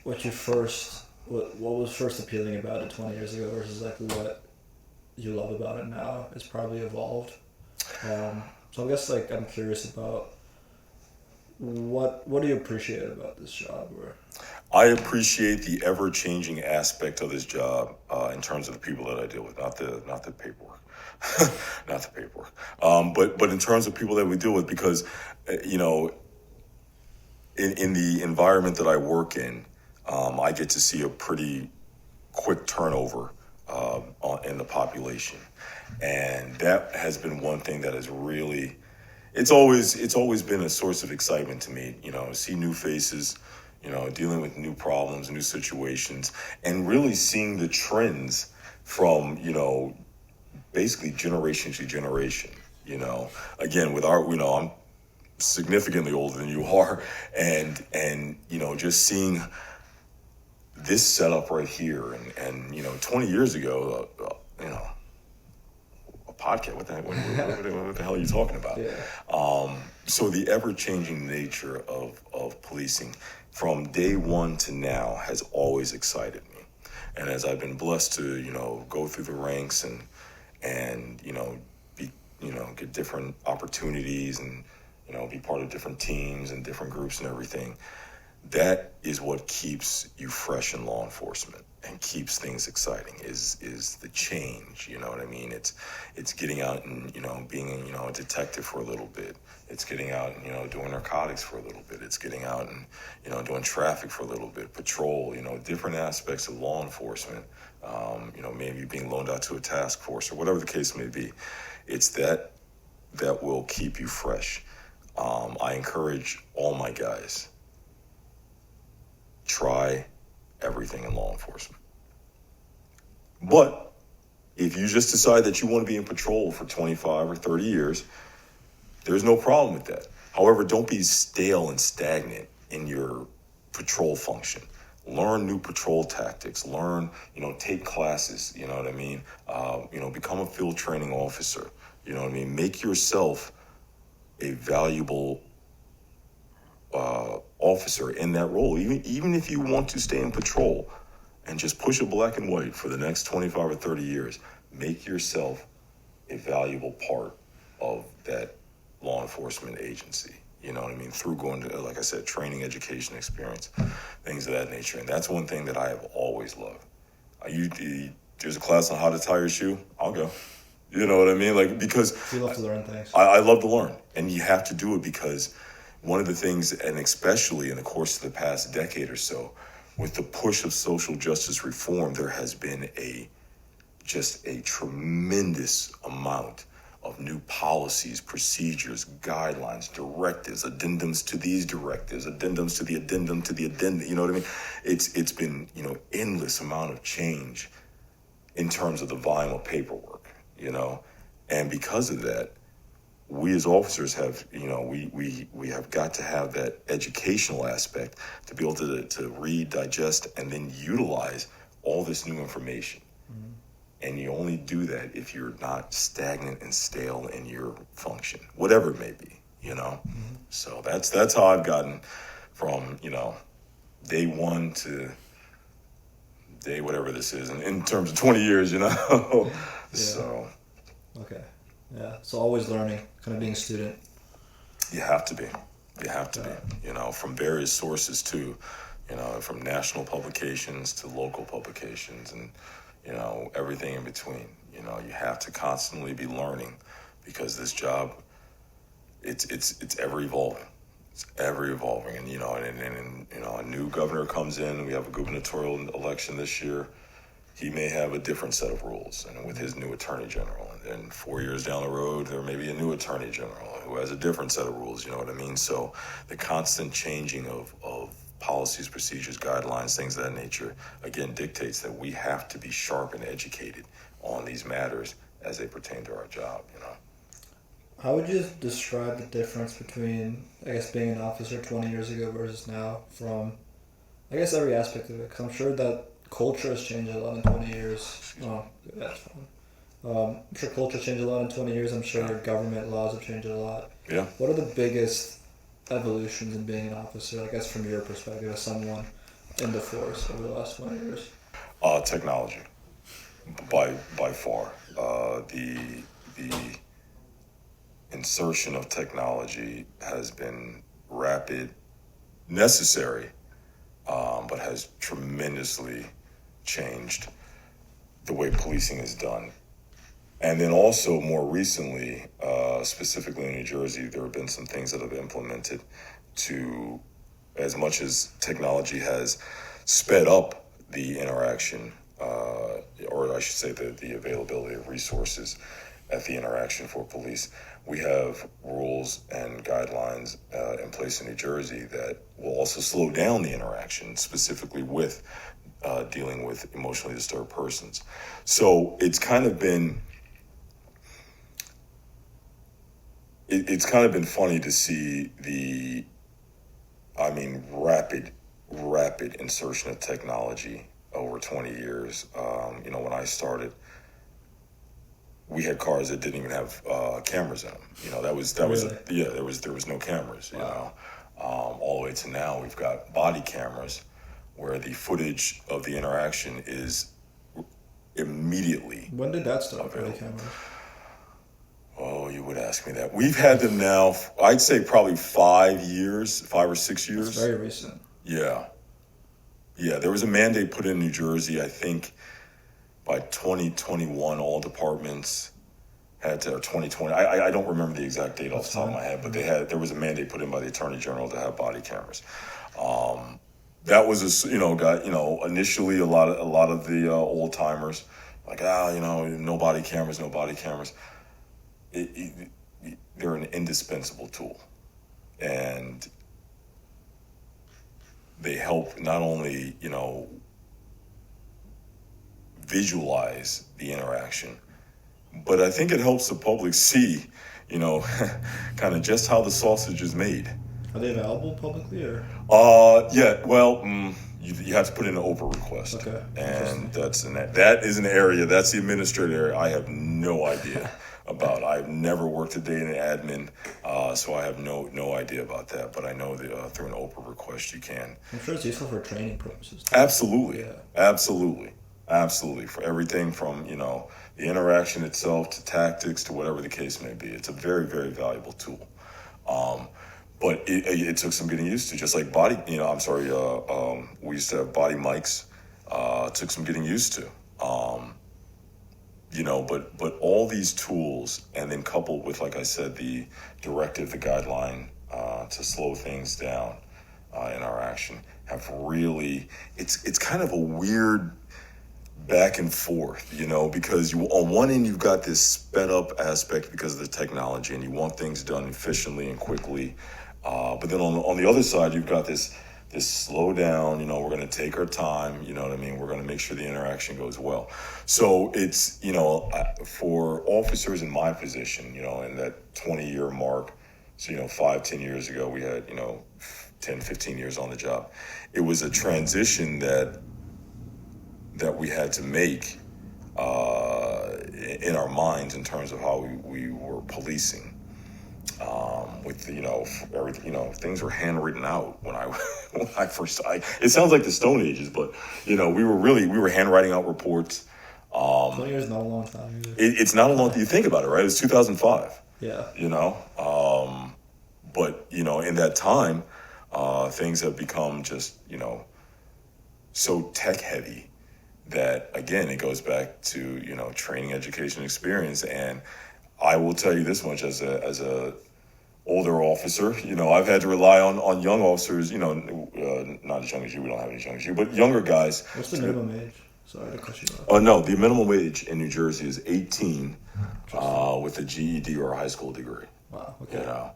what was first appealing about it 20 years ago versus like what you love about it now has probably evolved. So I guess like I'm curious about what do you appreciate about this job? Or I appreciate the ever-changing aspect of this job in terms of the people that I deal with, not the paperwork, not the paperwork, but in terms of people that we deal with, because you know, in the environment that I work in, I get to see a pretty quick turnover in the population, and that has been one thing that has really, it's always been a source of excitement to me. You know, see new faces, you know, dealing with new problems, new situations, and really seeing the trends from, you know, basically generation to generation. You know, again with our, you know, I'm significantly older than you are, and you know, just seeing this setup right here, and you know, 20 years ago, you know, a podcast. What the hell are you talking about? yeah, So the ever-changing nature of policing from day one to now has always excited me, and as I've been blessed to, you know, go through the ranks and you know, be, you know, get different opportunities and, you know, be part of different teams and different groups and everything. That is what keeps you fresh in law enforcement and keeps things exciting is the change. You know what I mean? It's getting out and, you know, being, you know, a detective for a little bit. It's getting out and, you know, doing narcotics for a little bit. It's getting out and, you know, doing traffic for a little bit, patrol, you know, different aspects of law enforcement. You know, maybe being loaned out to a task force or whatever the case may be. It's that will keep you fresh. I encourage all my guys, try everything in law enforcement. But if you just decide that you want to be in patrol for 25 or 30 years, there's no problem with that. However, don't be stale and stagnant in your patrol function. Learn new patrol tactics. Learn, you know, take classes. You know what I mean? You know, become a field training officer. You know what I mean? Make yourself a valuable officer in that role. Even if you want to stay in patrol and just push a black and white for the next 25 or 30 years, make yourself a valuable part of that law enforcement agency. You know what I mean? Through going to, like I said, training, education, experience, things of that nature. And that's one thing that I have always loved. There's a class on how to tie your shoe, I'll go. You know what I mean? Like, because you love to learn things. I love to learn, and you have to do it because one of the things, and especially in the course of the past decade or so, with the push of social justice reform, there has been just a tremendous amount of new policies, procedures, guidelines, directives, addendums to these directives, addendums to the addendum to the addendum. You know what I mean? It's been, you know, endless amount of change in terms of the volume of paperwork, you know, and because of that, we as officers have, you know, we have got to have that educational aspect to be able to read, digest, and then utilize all this new information. Mm-hmm. And you only do that if you're not stagnant and stale in your function, whatever it may be, you know. Mm-hmm. So that's how I've gotten from, you know, day one to day whatever this is, in terms of 20 years, you know. Yeah. So. Okay. Yeah. So always learning, kind of being a student. You have to be. You have to be. You know, from various sources too. You know, from national publications to local publications, and you know, everything in between. You know, you have to constantly be learning, because this job, it's ever evolving. It's ever evolving, and you know, and you know, a new governor comes in. We have a gubernatorial election this year. He may have a different set of rules, and with his new attorney general, and then 4 years down the road, there may be a new attorney general who has a different set of rules. You know what I mean? So the constant changing of policies, procedures, guidelines, things of that nature, again, dictates that we have to be sharp and educated on these matters as they pertain to our job. You know. How would you describe the difference between, I guess, being an officer 20 years ago versus now, from, I guess, every aspect of it? Because I'm sure that culture has changed a lot in 20 years. Oh, that's fine. I'm sure culture changed a lot in 20 years. I'm sure government laws have changed a lot. Yeah. What are the biggest evolutions in being an officer, I guess, from your perspective as someone in the force over the last 20 years? Technology, by far. The insertion of technology has been rapid, necessary, but has tremendously changed the way policing is done. And then also more recently, specifically in New Jersey, there have been some things that have implemented to, as much as technology has sped up the interaction, or I should say the availability of resources at the interaction for police, we have rules and guidelines in place in New Jersey that will also slow down the interaction, specifically with dealing with emotionally disturbed persons. So it's kind of been funny to see the, rapid insertion of technology over 20 years. When I started, we had cars that didn't even have cameras in them. There was no cameras. Wow. All the way to now, we've got body cameras where the footage of the interaction is immediately. When did that start? Available. Body cameras? Oh, you would ask me that. We've had them now, I'd say probably 5 or 6 years. It's very recent. Yeah. Yeah, there was a mandate put in New Jersey, I think, by 2021, all departments had to, or 2020, I don't remember the exact date off the top of my head, but there was a mandate put in by the Attorney General to have body cameras. That was initially a lot of the old timers, like, no body cameras. They're an indispensable tool, and they help not only visualize the interaction, but I think it helps the public see kind of just how the sausage is made. Are they available publicly, or? Yeah. Well, you have to put in an OPA request. Okay. And that is an area. That's the administrative area. I have no idea about. I've never worked a day in admin, so I have no idea about that. But I know that through an OPA request you can. I'm sure it's useful for training purposes. Absolutely. Yeah. Absolutely. For everything from the interaction itself to tactics to whatever the case may be. It's a very, very valuable tool. But it took some getting used to, just like body, we used to have body mics, took some getting used to, but all these tools, and then coupled with, like I said, the directive, the guideline to slow things down in our action, have really, it's kind of a weird back and forth, because on one end you've got this sped up aspect because of the technology and you want things done efficiently and quickly. But then on the other side, you've got this slow down, we're going to take our time, We're going to make sure the interaction goes well. So it's, for officers in my position, in that 20-year mark, so, 5-10 years ago, we had, 10-15 years on the job. It was a transition that we had to make in our minds in terms of how we were policing. With everything, things were handwritten out when I first. It sounds like the Stone Ages, but we were handwriting out reports. 20 years is not a long time either. It's not a long. You think about it, right? It was 2005. Yeah. But in that time, things have become just so tech heavy that, again, it goes back to training, education, experience. And I will tell you this much, as a older officer, I've had to rely on young officers, not as young as you, we don't have any as young as you, but younger guys. What's the minimum age? Sorry to cut you off. Oh, no, the minimum wage in New Jersey is 18 with a GED or a high school degree. Wow, okay.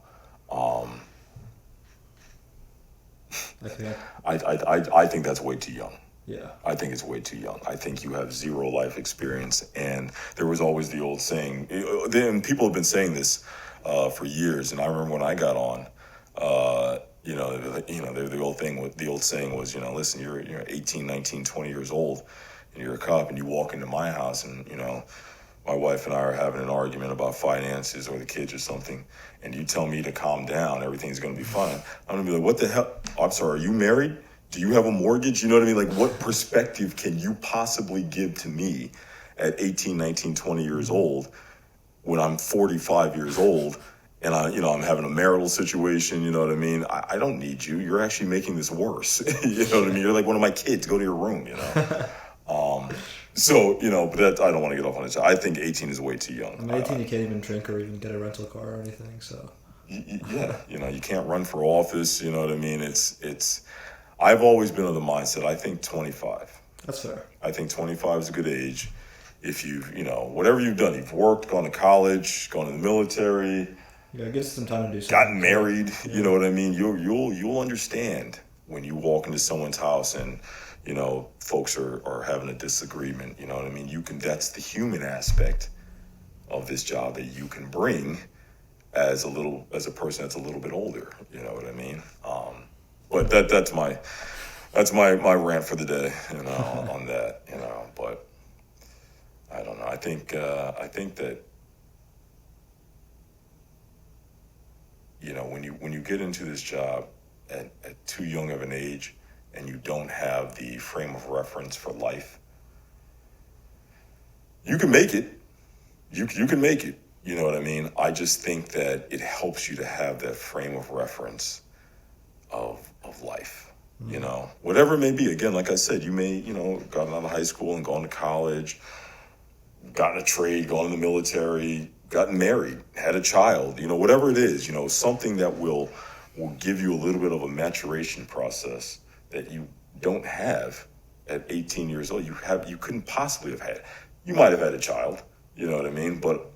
Okay. I think that's way too young. Yeah. I think it's way too young. I think you have zero life experience. And there was always the old saying, and people have been saying this for years. And I remember when I got on, the old saying was, listen, you're 18, 19, 20 years old, and you're a cop, and you walk into my house, and my wife and I are having an argument about finances or the kids or something, and you tell me to calm down, everything's going to be fine. I'm going to be like, what the hell? I'm sorry, are you married? Do you have a mortgage? You know what I mean? Like, what perspective can you possibly give to me at 18, 19, 20 years old when I'm 45 years old and I'm having a marital situation, you know what I mean? I don't need you. You're actually making this worse. You know what I mean? You're like one of my kids. Go to your room, you know? So, but that, I don't want to get off on it. I think 18 is way too young. I mean, 18, you can't even drink or even get a rental car or anything, so. Yeah, you can't run for office, you know what I mean? I've always been of the mindset, I think 25. That's fair. I think 25 is a good age. If whatever you've done, you've worked, gone to college, gone to the military. Yeah, it gives some time to do something. Gotten married, you know what I mean? You'll understand when you walk into someone's house and, folks are having a disagreement, you know what I mean? That's the human aspect of this job that you can bring as a person that's a little bit older, you know what I mean? But that's my rant for the day, on that, but I don't know. I think that, when you get into this job at too young of an age and you don't have the frame of reference for life, you can make it. You can make it. You know what I mean? I just think that it helps you to have that frame of reference of life. Mm-hmm. Whatever it may be. Again, like I said, you may, gotten out of high school and gone to college, gotten a trade, gone in the military, gotten married, had a child, whatever it is, something that will give you a little bit of a maturation process that you don't have at 18 years old. You couldn't possibly have had. You might have had a child, you know what I mean? But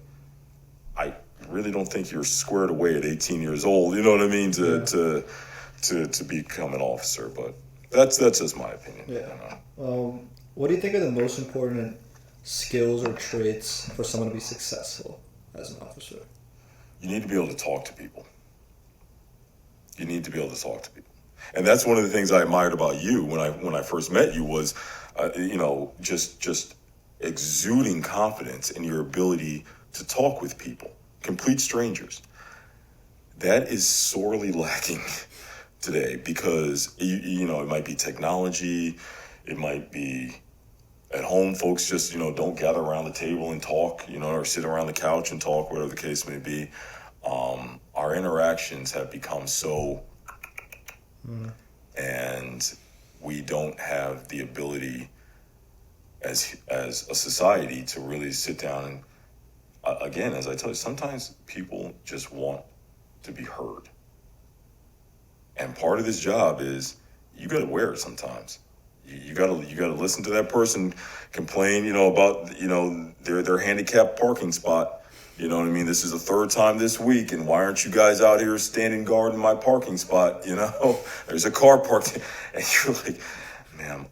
I really don't think you're squared away at 18 years old, you know what I mean, to become an officer. But that's just my opinion. Yeah. What do you think are the most important skills or traits for someone to be successful as an officer? You need to be able to talk to people. And that's one of the things I admired about you when I first met you was, just exuding confidence in your ability to talk with people, complete strangers. That is sorely lacking today because, it might be technology, it might be at home, folks just, don't gather around the table and talk, or sit around the couch and talk, whatever the case may be. Our interactions have become so, and we don't have the ability as a society to really sit down and, again, as I tell you, sometimes people just want to be heard. And part of this job is you got to wear it sometimes. You gotta listen to that person complain, about, their handicapped parking spot. You know what I mean? This is the third time this week, and why aren't you guys out here standing guard in my parking spot? There's a car parked, and you're like, ma'am,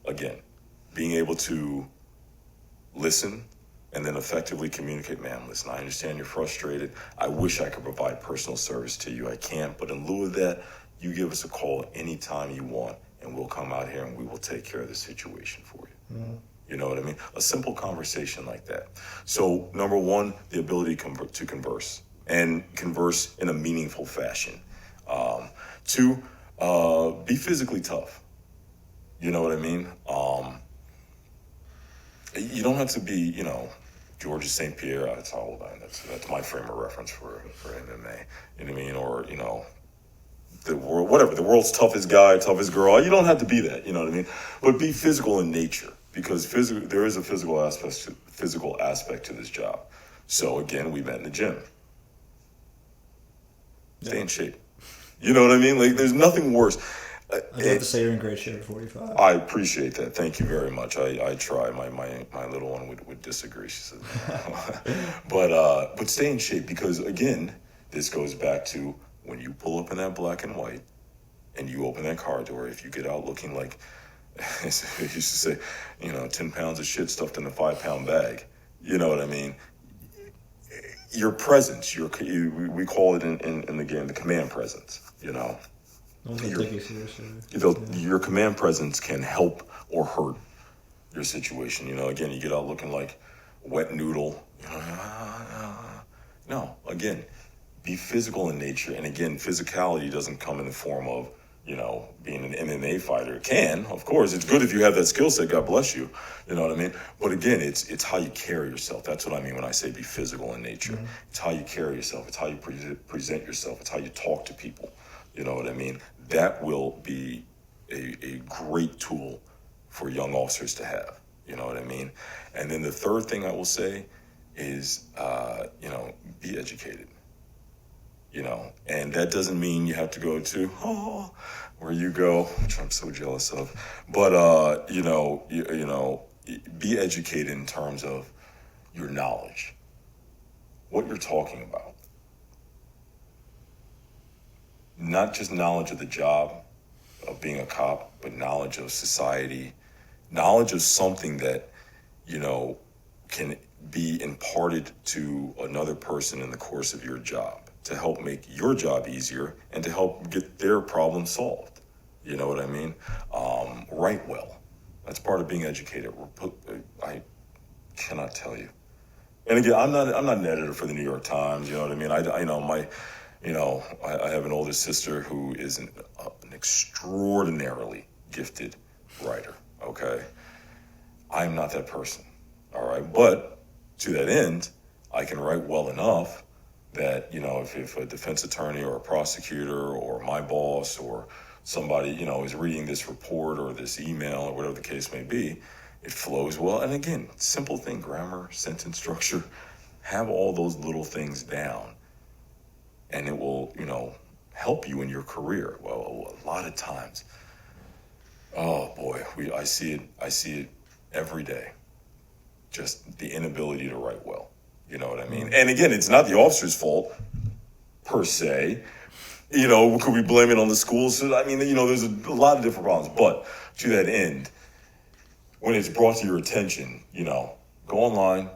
again, being able to listen and then effectively communicate, ma'am, listen, I understand you're frustrated. I wish I could provide personal service to you. I can't, but in lieu of that, you give us a call anytime you want, and we'll come out here and we will take care of the situation for you. Mm-hmm. You know what I mean? A simple conversation like that. So, number one, the ability to converse, and converse in a meaningful fashion. Two, be physically tough. You know what I mean? You don't have to be, Georges St. Pierre. That's how old I am. That's my frame of reference for MMA. You know what I mean? Or, the world, whatever, the world's toughest guy, toughest girl. You don't have to be that, you know what I mean? But be physical in nature, because there is a physical aspect to this job. So again, we met in the gym. Stay in shape. You know what I mean? Like, there's nothing worse. I'd have to say you're in great shape at 45. I appreciate that. Thank you very much. I try. My little one would disagree. She said, but stay in shape, because again, this goes back to when you pull up in that black and white and you open that car door, if you get out looking like, as I used to say, 10 pounds of shit stuffed in a 5-pound bag, you know what I mean? Your presence, we call it in the game, the command presence, Your command presence can help or hurt your situation. Again, you get out looking like a wet noodle. No, again, be physical in nature. And again, physicality doesn't come in the form of, being an MMA fighter. Can, of course, it's good if you have that skill set. God bless you. You know what I mean? But again, it's how you carry yourself. That's what I mean when I say be physical in nature. Mm-hmm. It's how you carry yourself. It's how you present yourself. It's how you talk to people. You know what I mean? That will be a great tool for young officers to have. You know what I mean? And then the third thing I will say is, be educated. And that doesn't mean you have to go to where you go, which I'm so jealous of. But be educated in terms of your knowledge, what you're talking about. Not just knowledge of the job of being a cop, but knowledge of society, knowledge of something that can be imparted to another person in the course of your job, to help make your job easier and to help get their problem solved. You know what I mean? Write well. That's part of being educated. I cannot tell you. And again, I'm not an editor for the New York Times. You know what I mean? I have an older sister who is an extraordinarily gifted writer. Okay, I'm not that person. All right, but to that end, I can write well enough that, if a defense attorney or a prosecutor or my boss or somebody, is reading this report or this email or whatever the case may be, it flows well. And again, simple thing, grammar, sentence structure, have all those little things down and it will, help you in your career. Well, a lot of times, oh boy, I see it every day. Just the inability to write well. You know what I mean? And again, it's not the officer's fault, per se. Could we blame it on the schools? I mean, there's a lot of different problems. But to that end, when it's brought to your attention, go online,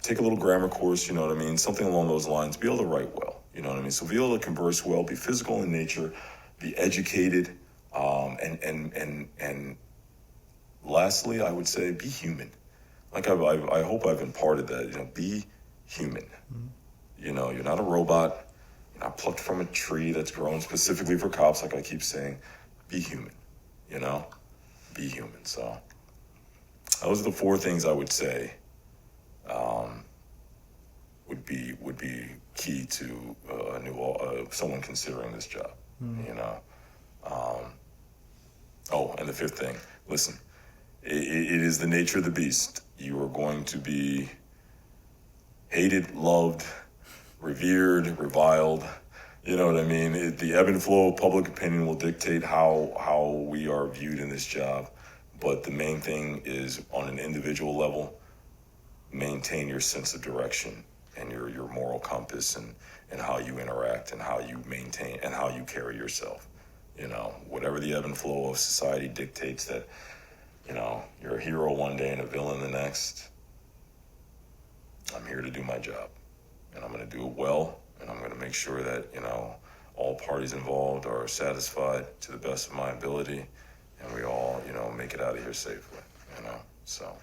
take a little grammar course, you know what I mean? Something along those lines. Be able to write well, you know what I mean? So be able to converse well, be physical in nature, be educated, and lastly, I would say be human. Like I hope I've imparted that, be human. Mm-hmm. You're not a robot. You're not plucked from a tree that's grown specifically for cops, like I keep saying. Be human, be human. So those are the four things I would say would be key to someone considering this job. Mm-hmm. And the fifth thing, listen, it is the nature of the beast. You are going to be hated, loved, revered, reviled. You know what I mean? The ebb and flow of public opinion will dictate how we are viewed in this job. But the main thing is, on an individual level, maintain your sense of direction and your moral compass and how you interact and how you maintain and how you carry yourself. Whatever the ebb and flow of society dictates that, you're a hero one day and a villain the next. I'm here to do my job, and I'm going to do it well, and I'm going to make sure that, all parties involved are satisfied to the best of my ability, and we all, make it out of here safely, so.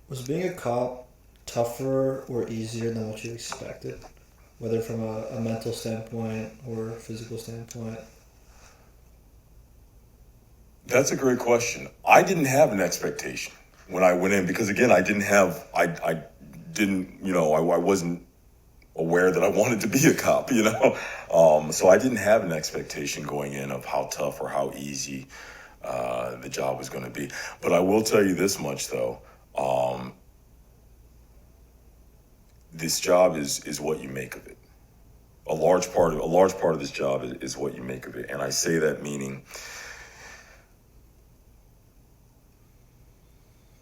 Was being a cop tougher or easier than what you expected, whether from a mental standpoint or physical standpoint? That's a great question. I didn't have an expectation when I went in because, again, I wasn't aware that I wanted to be a cop, So I didn't have an expectation going in of how tough or how easy the job was going to be. But I will tell you this much, though. This job is what you make of it. A large part of this job is what you make of it. And I say that meaning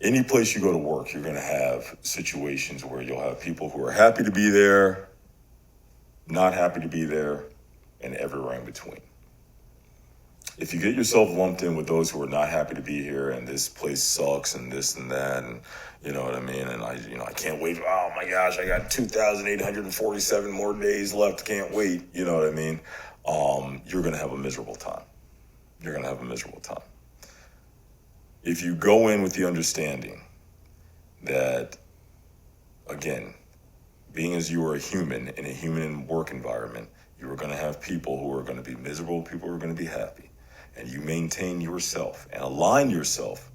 any place you go to work, you're going to have situations where you'll have people who are happy to be there, not happy to be there, and everywhere in between. If you get yourself lumped in with those who are not happy to be here and this place sucks and this and that, and you know what I mean, and I can't wait. Oh my gosh, I got 2,847 more days left. Can't wait. You know what I mean? You're going to have a miserable time. If you go in with the understanding that, again, being as you are a human in a human work environment, You are going to have people who are going to be miserable, people who are going to be happy. And you maintain yourself and align yourself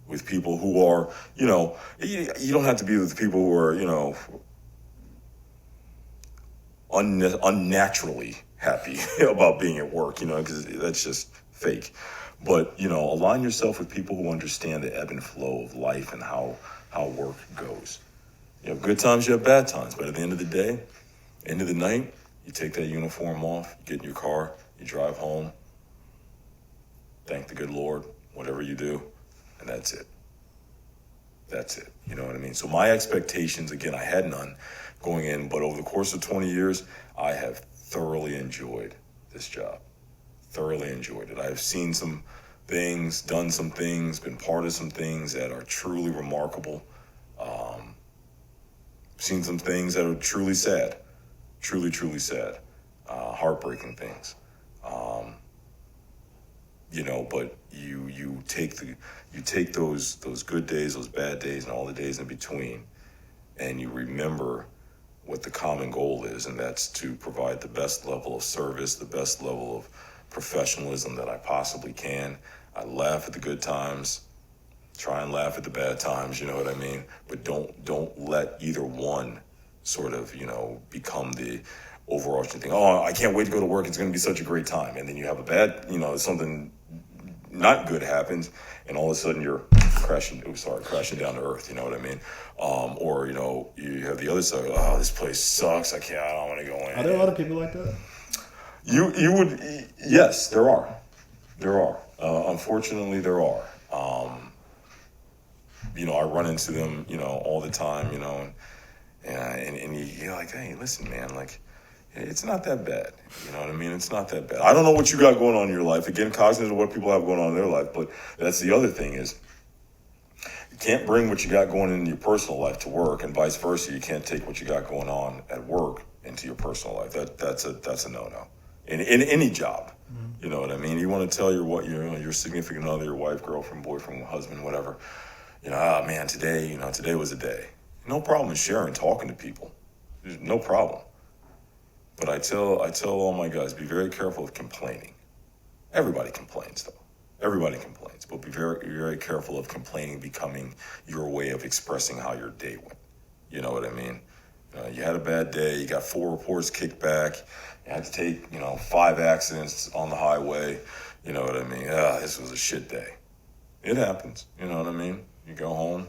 with people who are, you don't have to be with people who are, unnaturally happy about being at work, because that's just fake. But, align yourself with people who understand the ebb and flow of life and how work goes. You have good times, you have bad times, but at the end of the day, end of the night, you take that uniform off, you get in your car, you drive home, thank the good Lord, whatever you do, and that's it. That's it. You know what I mean? So my expectations, again, I had none going in, but over the course of 20 years, I have thoroughly enjoyed this job. Thoroughly enjoyed it. I have seen some things, done some things, been part of some things that are truly remarkable. Seen some things that are truly sad. Truly, truly sad. Heartbreaking things. But you take those good days, those bad days, and all the days in between, and you remember what the common goal is, and that's to provide the best level of service, the best level of professionalism that I possibly can. I laugh at the good times, try and laugh at the bad times, you know what I mean? But don't let either one sort of, become the overarching thing. Oh, I can't wait to go to work. It's going to be such a great time. And then you have a bad, something not good happens, and all of a sudden you're crashing down to earth, you know what I mean? Or, you have the other side, oh, this place sucks. I don't want to go in. Are there a lot of people like that? Yes, there are. Unfortunately, there are. I run into them, all the time, and you're like, hey, listen, man, like, it's not that bad. You know what I mean? It's not that bad. I don't know what you got going on in your life. Again, cognizant of what people have going on in their life, but that's the other thing is you can't bring what you got going in your personal life to work, and vice versa. You can't take what you got going on at work into your personal life. That's a no-no in any job. Mm-hmm. You know what I mean? You want to tell your significant other, your wife, girlfriend, boyfriend, husband, whatever. Man, today was a day. No problem in sharing, talking to people. There's no problem. But I tell all my guys, be very careful of complaining. Everybody complains, though. Everybody complains. But be very, very careful of complaining becoming your way of expressing how your day went. You know what I mean? You had a bad day. You got 4 reports kicked back. You had to take, 5 accidents on the highway. You know what I mean? This was a shit day. It happens. You know what I mean? You go home,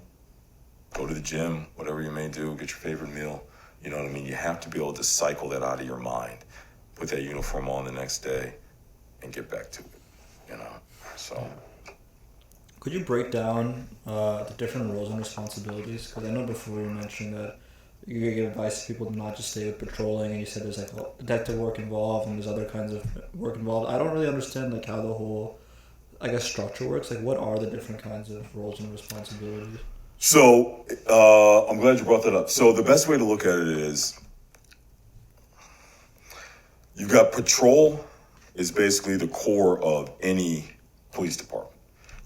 go to the gym, whatever you may do, get your favorite meal. You know what I mean? You have to be able to cycle that out of your mind, put that uniform on the next day, and get back to it, So. Could you break down the different roles and responsibilities? Because I know before you mentioned that you give advice to people to not just stay with patrolling, and you said there's like detective work involved and there's other kinds of work involved. I don't really understand like how the whole, structure works. Like, what are the different kinds of roles and responsibilities? So, I'm glad you brought that up. So the best way to look at it is you've got patrol is basically the core of any police department.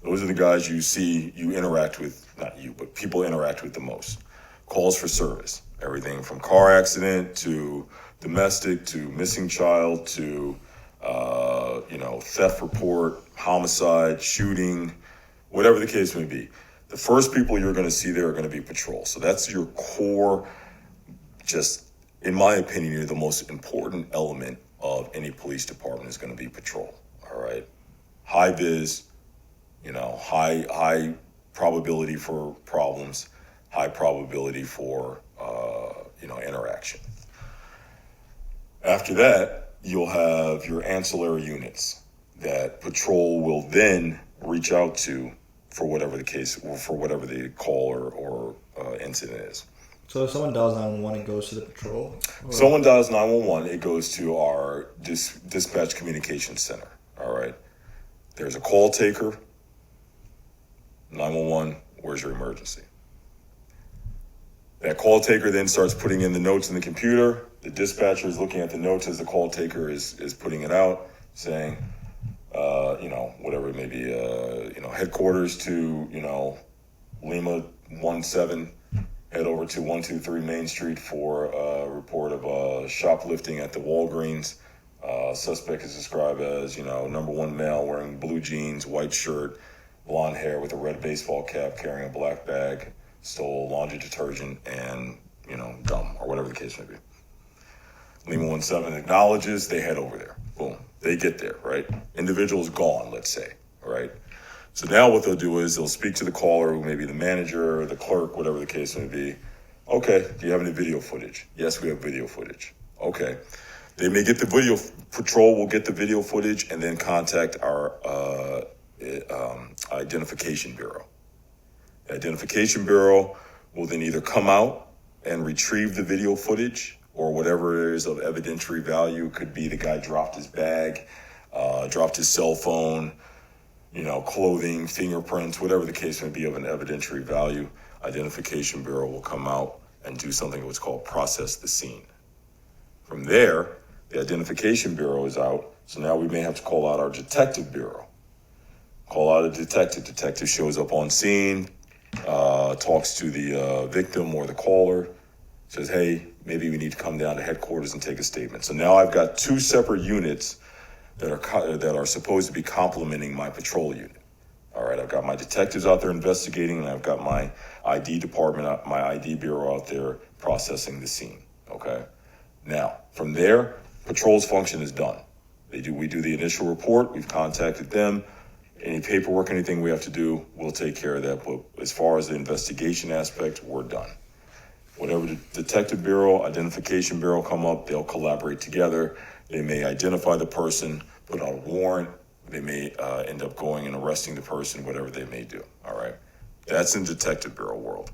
Those are the guys you interact with, not you, but people interact with the most. Calls for service, everything from car accident to domestic to missing child to, theft report, homicide, shooting, whatever the case may be. The first people you're going to see there are going to be patrol. So that's your core, just in my opinion, you're the most important element of any police department is going to be patrol. All right. High vis, high probability for problems, high probability for, interaction. After that, you'll have your ancillary units that patrol will then reach out to for whatever the case, or for whatever the call or incident is. So if someone dials 911, it goes to the patrol? Or? Someone dials 911, it goes to our dispatch communication center, all right? There's a call taker, 911, where's your emergency? That call taker then starts putting in the notes in the computer. The dispatcher is looking at the notes as the call taker is putting it out, saying, whatever it may be, headquarters to, Lima 17, head over to 123 Main Street for a report of shoplifting at the Walgreens. Suspect is described as, number one male wearing blue jeans, white shirt, blonde hair with a red baseball cap, carrying a black bag, stole laundry detergent, and, gum, or whatever the case may be. Lima 17 acknowledges, they head over there. Boom. They get there, right? Individual's gone, let's say, right? So now what they'll do is they'll speak to the caller, who may be the manager or the clerk, whatever the case may be. Okay, do you have any video footage? Yes, we have video footage. Okay. They may get the video, patrol will get the video footage and then contact our identification bureau. The identification bureau will then either come out and retrieve the video footage or whatever it is of evidentiary value. Could be the guy dropped his bag, dropped his cell phone, clothing, fingerprints, whatever the case may be of an evidentiary value. Identification bureau will come out and do something what's called process the scene. From there, the identification bureau is out, so now we may have to call out our detective bureau. Call out a detective. Detective shows up on scene, talks to the victim or the caller, says, hey, maybe we need to come down to headquarters and take a statement. So now I've got two separate units that are supposed to be complementing my patrol unit. All right, I've got my detectives out there investigating, and I've got my ID department, my ID bureau out there processing the scene. Okay. Now, from there, patrol's function is done. We do the initial report. We've contacted them. Any paperwork, anything we have to do, we'll take care of that. But as far as the investigation aspect, we're done. Whatever the detective bureau, identification bureau come up, they'll collaborate together. They may identify the person, put out a warrant. They may end up going and arresting the person, whatever they may do. All right. That's in detective bureau world.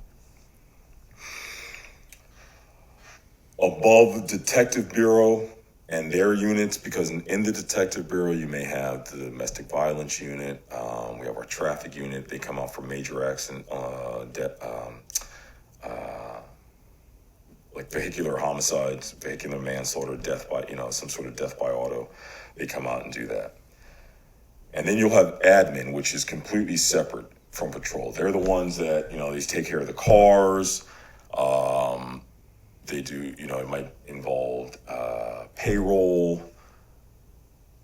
Above the detective bureau and their units, because in the detective bureau, you may have the domestic violence unit. We have our traffic unit. They come out for major accident, like vehicular homicides, vehicular manslaughter, death by, some sort of death by auto. They come out and do that. And then you'll have admin, which is completely separate from patrol. They're the ones that, they take care of the cars. They do, it might involve payroll.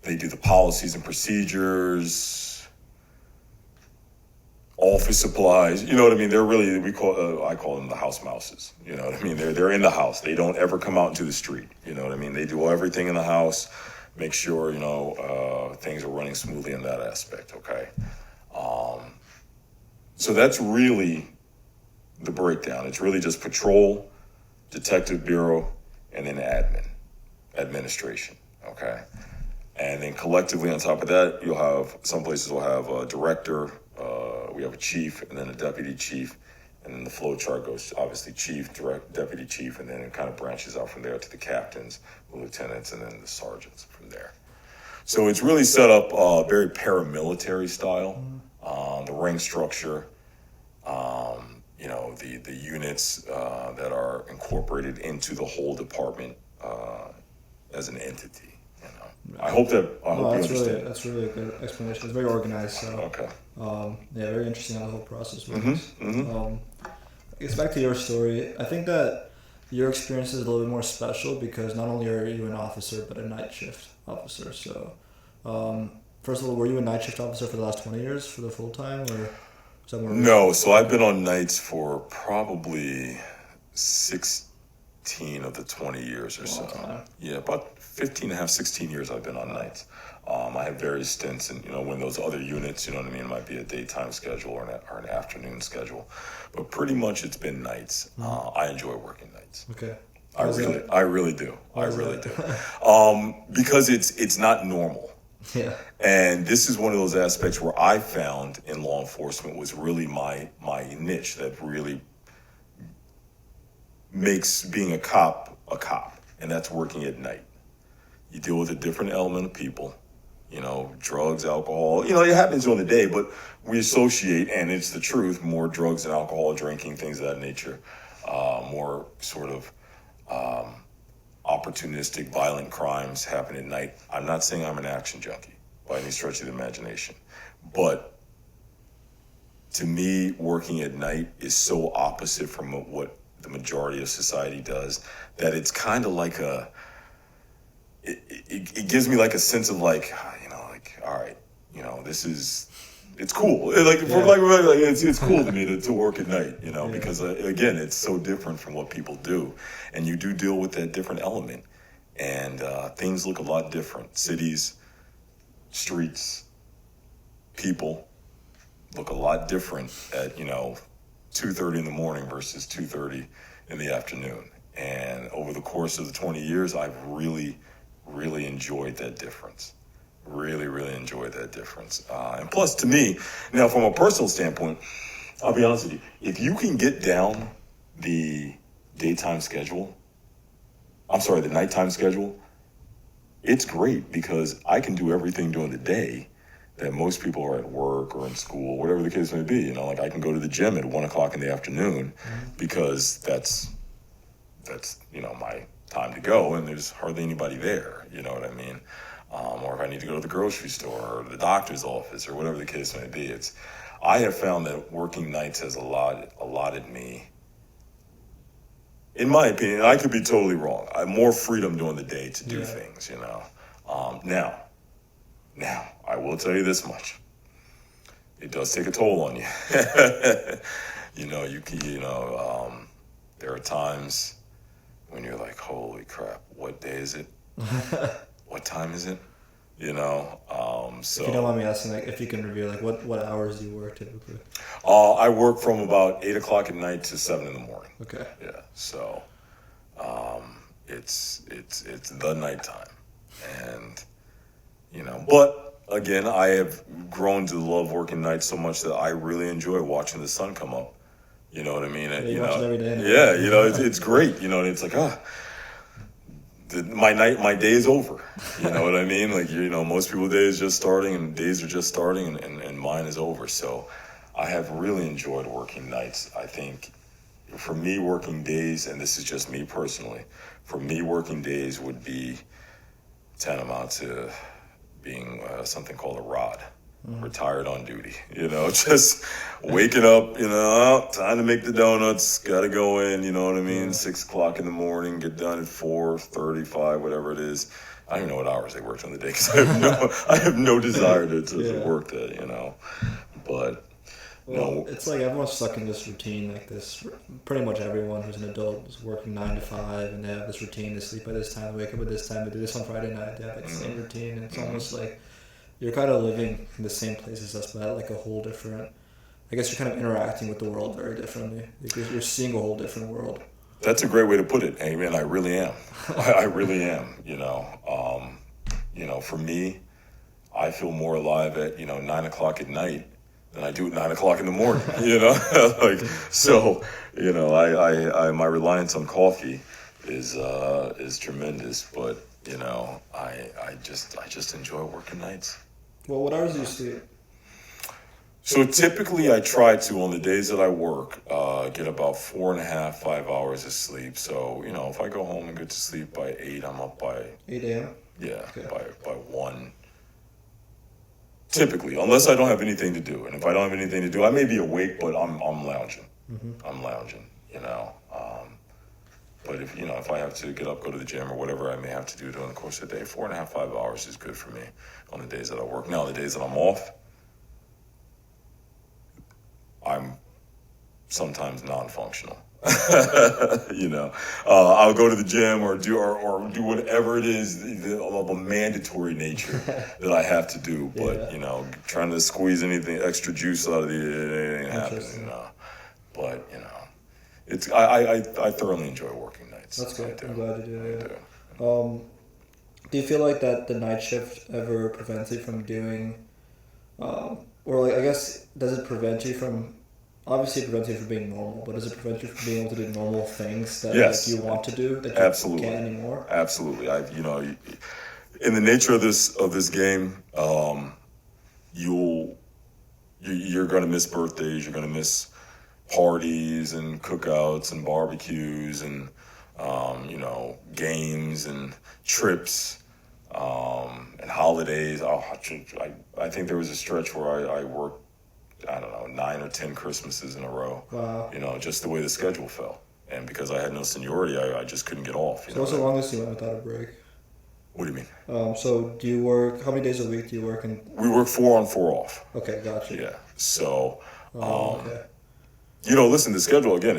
They do the policies and procedures, office supplies. You know what I mean? They're really, I call them the house mouses. You know what I mean? They're in the house. They don't ever come out into the street. You know what I mean? They do everything in the house, make sure, things are running smoothly in that aspect, okay? So that's really the breakdown. It's really just patrol, detective bureau, and then administration, okay? And then collectively on top of that, you'll have, some places will have a director, we have a chief, and then a deputy chief, and then the flow chart goes obviously chief, direct, deputy chief, and then it kind of branches out from there to the captains, the lieutenants, and then the sergeants from there. So it's really set up very paramilitary style, the rank structure, the units that are incorporated into the whole department as an entity. I hope you understand. That's really a good explanation. It's very organized. So, okay. Very interesting how the whole process works. I guess back to your story. I think that your experience is a little bit more special because not only are you an officer, but a night shift officer. So, first of all, were you a night shift officer for the last 20 years for the full time, or somewhere? No. So I've been on nights for probably 16 of the 20 years or so. Time. Yeah, about 15 and a half, 16 years I've been on nights. I have various stints, and when those other units, it might be a daytime schedule or an afternoon schedule, but pretty much it's been nights. I enjoy working nights. Okay. I really do. I really do. Because it's not normal. Yeah. And this is one of those aspects where I found in law enforcement was really my niche that really makes being a cop, and that's working at night. You deal with a different element of people, drugs, alcohol, it happens during the day, but we associate, and it's the truth, more drugs and alcohol, drinking, things of that nature, more sort of opportunistic, violent crimes happen at night. I'm not saying I'm an action junkie by any stretch of the imagination, but to me, working at night is so opposite from what the majority of society does that it's kind of like it gives me like a sense of like, like, all right, it's cool. Like, it's cool to me to work at night, because again, it's so different from what people do, and you do deal with that different element, and things look a lot different. Cities, streets, people look a lot different at 2:30 in the morning versus 2:30 in the afternoon. And over the course of the 20 years, I've really, really enjoyed that difference. Really, really enjoyed that difference. And plus, to me, now from a personal standpoint, I'll be honest with you, if you can get down the nighttime schedule, it's great because I can do everything during the day that most people are at work or in school, whatever the case may be. Like I can go to the gym at 1:00 in the afternoon because that's my time to go, and there's hardly anybody there. You know what I mean? Or if I need to go to the grocery store or the doctor's office or whatever the case may be, I have found that working nights has allotted me, in my opinion, I could be totally wrong, I have more freedom during the day to do things. Now I will tell you this much: it does take a toll on you. There are times when you're like, holy crap, what day is it? What time is it? So if you don't mind me asking, like, if you can reveal, like, what hours do you work typically? I work from about 8:00 at night to 7 in the morning. Okay. Yeah. So, it's the nighttime, and but again, I have grown to love working nights so much that I really enjoy watching the sun come up. You know what I mean? Yeah, you watch it every day. Yeah, it's great. And it's like, my day is over. You know what I mean? Like, most people's day is just starting, and days are just starting, and mine is over. So I have really enjoyed working nights. I think for me, working days, and this is just me personally, for me, working days would be tantamount to being something called a rod. Retired on duty, just waking up, time to make the donuts, gotta go in, 6:00 in the morning, get done at 4:35, whatever it is. I don't even know what hours they worked on the day because I have no desire to work that, but it's like everyone's stuck in this routine like this. Pretty much everyone who's an adult is working 9 to 5, and they have this routine to sleep at this time, wake up at this time, to do this on Friday night. They have like the same routine, and it's almost like you're kind of living in the same place as us, but at like a whole different. I guess you're kind of interacting with the world very differently. You're seeing a whole different world. That's a great way to put it. Hey, man, I really am. I really am. For me, I feel more alive at 9:00 at night than I do at 9:00 in the morning. I my reliance on coffee is tremendous, but I just enjoy working nights. Well, what hours do you sleep? So typically I try to, on the days that I work, get about 4.5, 5 hours of sleep. So, if I go home and get to sleep by 8, I'm up by 8 a.m.? Yeah, okay. by 1. Typically, unless I don't have anything to do. And if I don't have anything to do, I may be awake, but I'm lounging. I'm lounging, But if I have to get up, go to the gym or whatever I may have to do during the course of the day, 4.5, 5 hours is good for me on the days that I work. Now, the days that I'm off, I'm sometimes non-functional. I'll go to the gym or do whatever it is of a mandatory nature that I have to do. But trying to squeeze anything extra juice out of it ain't happening. But it's I thoroughly enjoy working nights. That's good. I'm glad you do. Yeah. Do you feel like that the night shift ever prevents you from doing, or like I guess does it prevent you from? Obviously, it prevents you from being normal, but does it prevent you from being able to do normal things that you want to do that you can't anymore? Absolutely. In the nature of this game, you're going to miss birthdays, you're going to miss parties and cookouts and barbecues and games and trips and holidays. I think there was a stretch where I worked, I don't know, 9 or 10 Christmases in a row. Wow. Just the way the schedule fell. And because I had no seniority, I just couldn't get off. So what's the longest you went without a break? What do you mean? So do you work? How many days a week do you work? And We work 4 on, 4 off. okay, gotcha. Yeah. So, Okay. listen, the schedule again.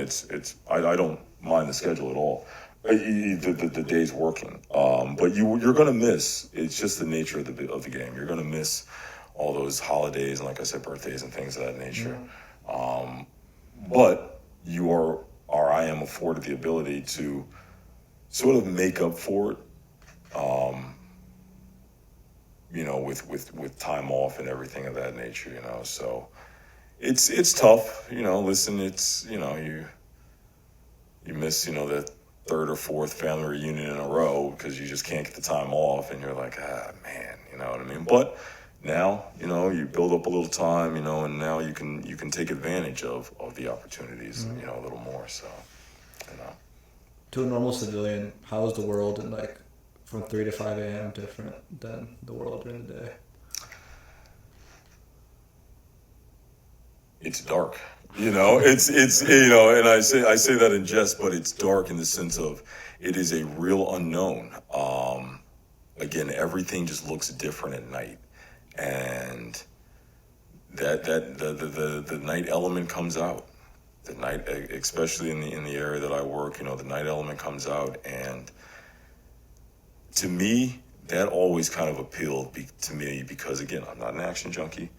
I don't mind the schedule at all. The days working, but you're gonna miss. It's just the nature of the game. You're gonna miss all those holidays and, like I said, birthdays and things of that nature. But you are, or I am afforded the ability to sort of make up for it. With time off and everything of that nature. So it's tough. Listen, it's you miss that third or fourth family reunion in a row because you just can't get the time off, and you're like, man, you know what I mean? But now, you build up a little time, and now you can take advantage of the opportunities, a little more. So, To a normal civilian, how is the world in from 3 to 5 a.m. different than the world during the day? It's dark. It's and I say that in jest, but it's dark in the sense of it is a real unknown. Again, everything just looks different at night, and that the night element comes out. The night, especially in the area that I work, the night element comes out, and to me, that always kind of appealed to me because, again, I'm not an action junkie,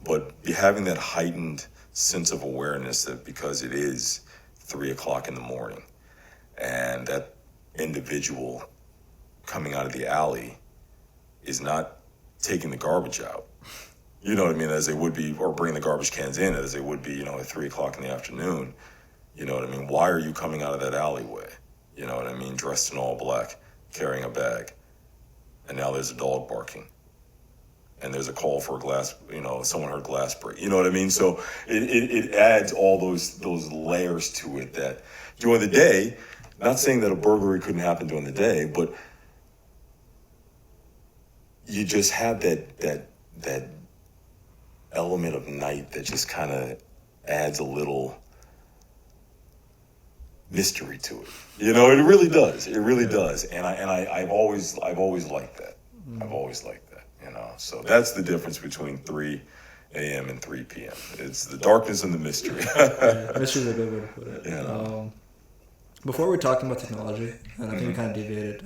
but having that heightened sense of awareness that because it is 3 o'clock in the morning and that individual coming out of the alley is not taking the garbage out, you know what I mean, as they would be, or bringing the garbage cans in as they would be, at 3 o'clock in the afternoon, you know what I mean? Why are you coming out of that alleyway? You know what I mean? Dressed in all black, carrying a bag, and now there's a dog barking. And there's a call for a glass, someone heard glass break. You know what I mean? So it adds all those layers to it that during the day, not saying that a burglary couldn't happen during the day, but you just have that element of night that just kind of adds a little mystery to it. It really does. It really does. And I've always liked that. I've always liked that. So that's the difference between 3 a.m. and 3 p.m. It's the darkness and the mystery. Mystery is a good way to put it. Before we're talking about technology, and I think we kind of deviated,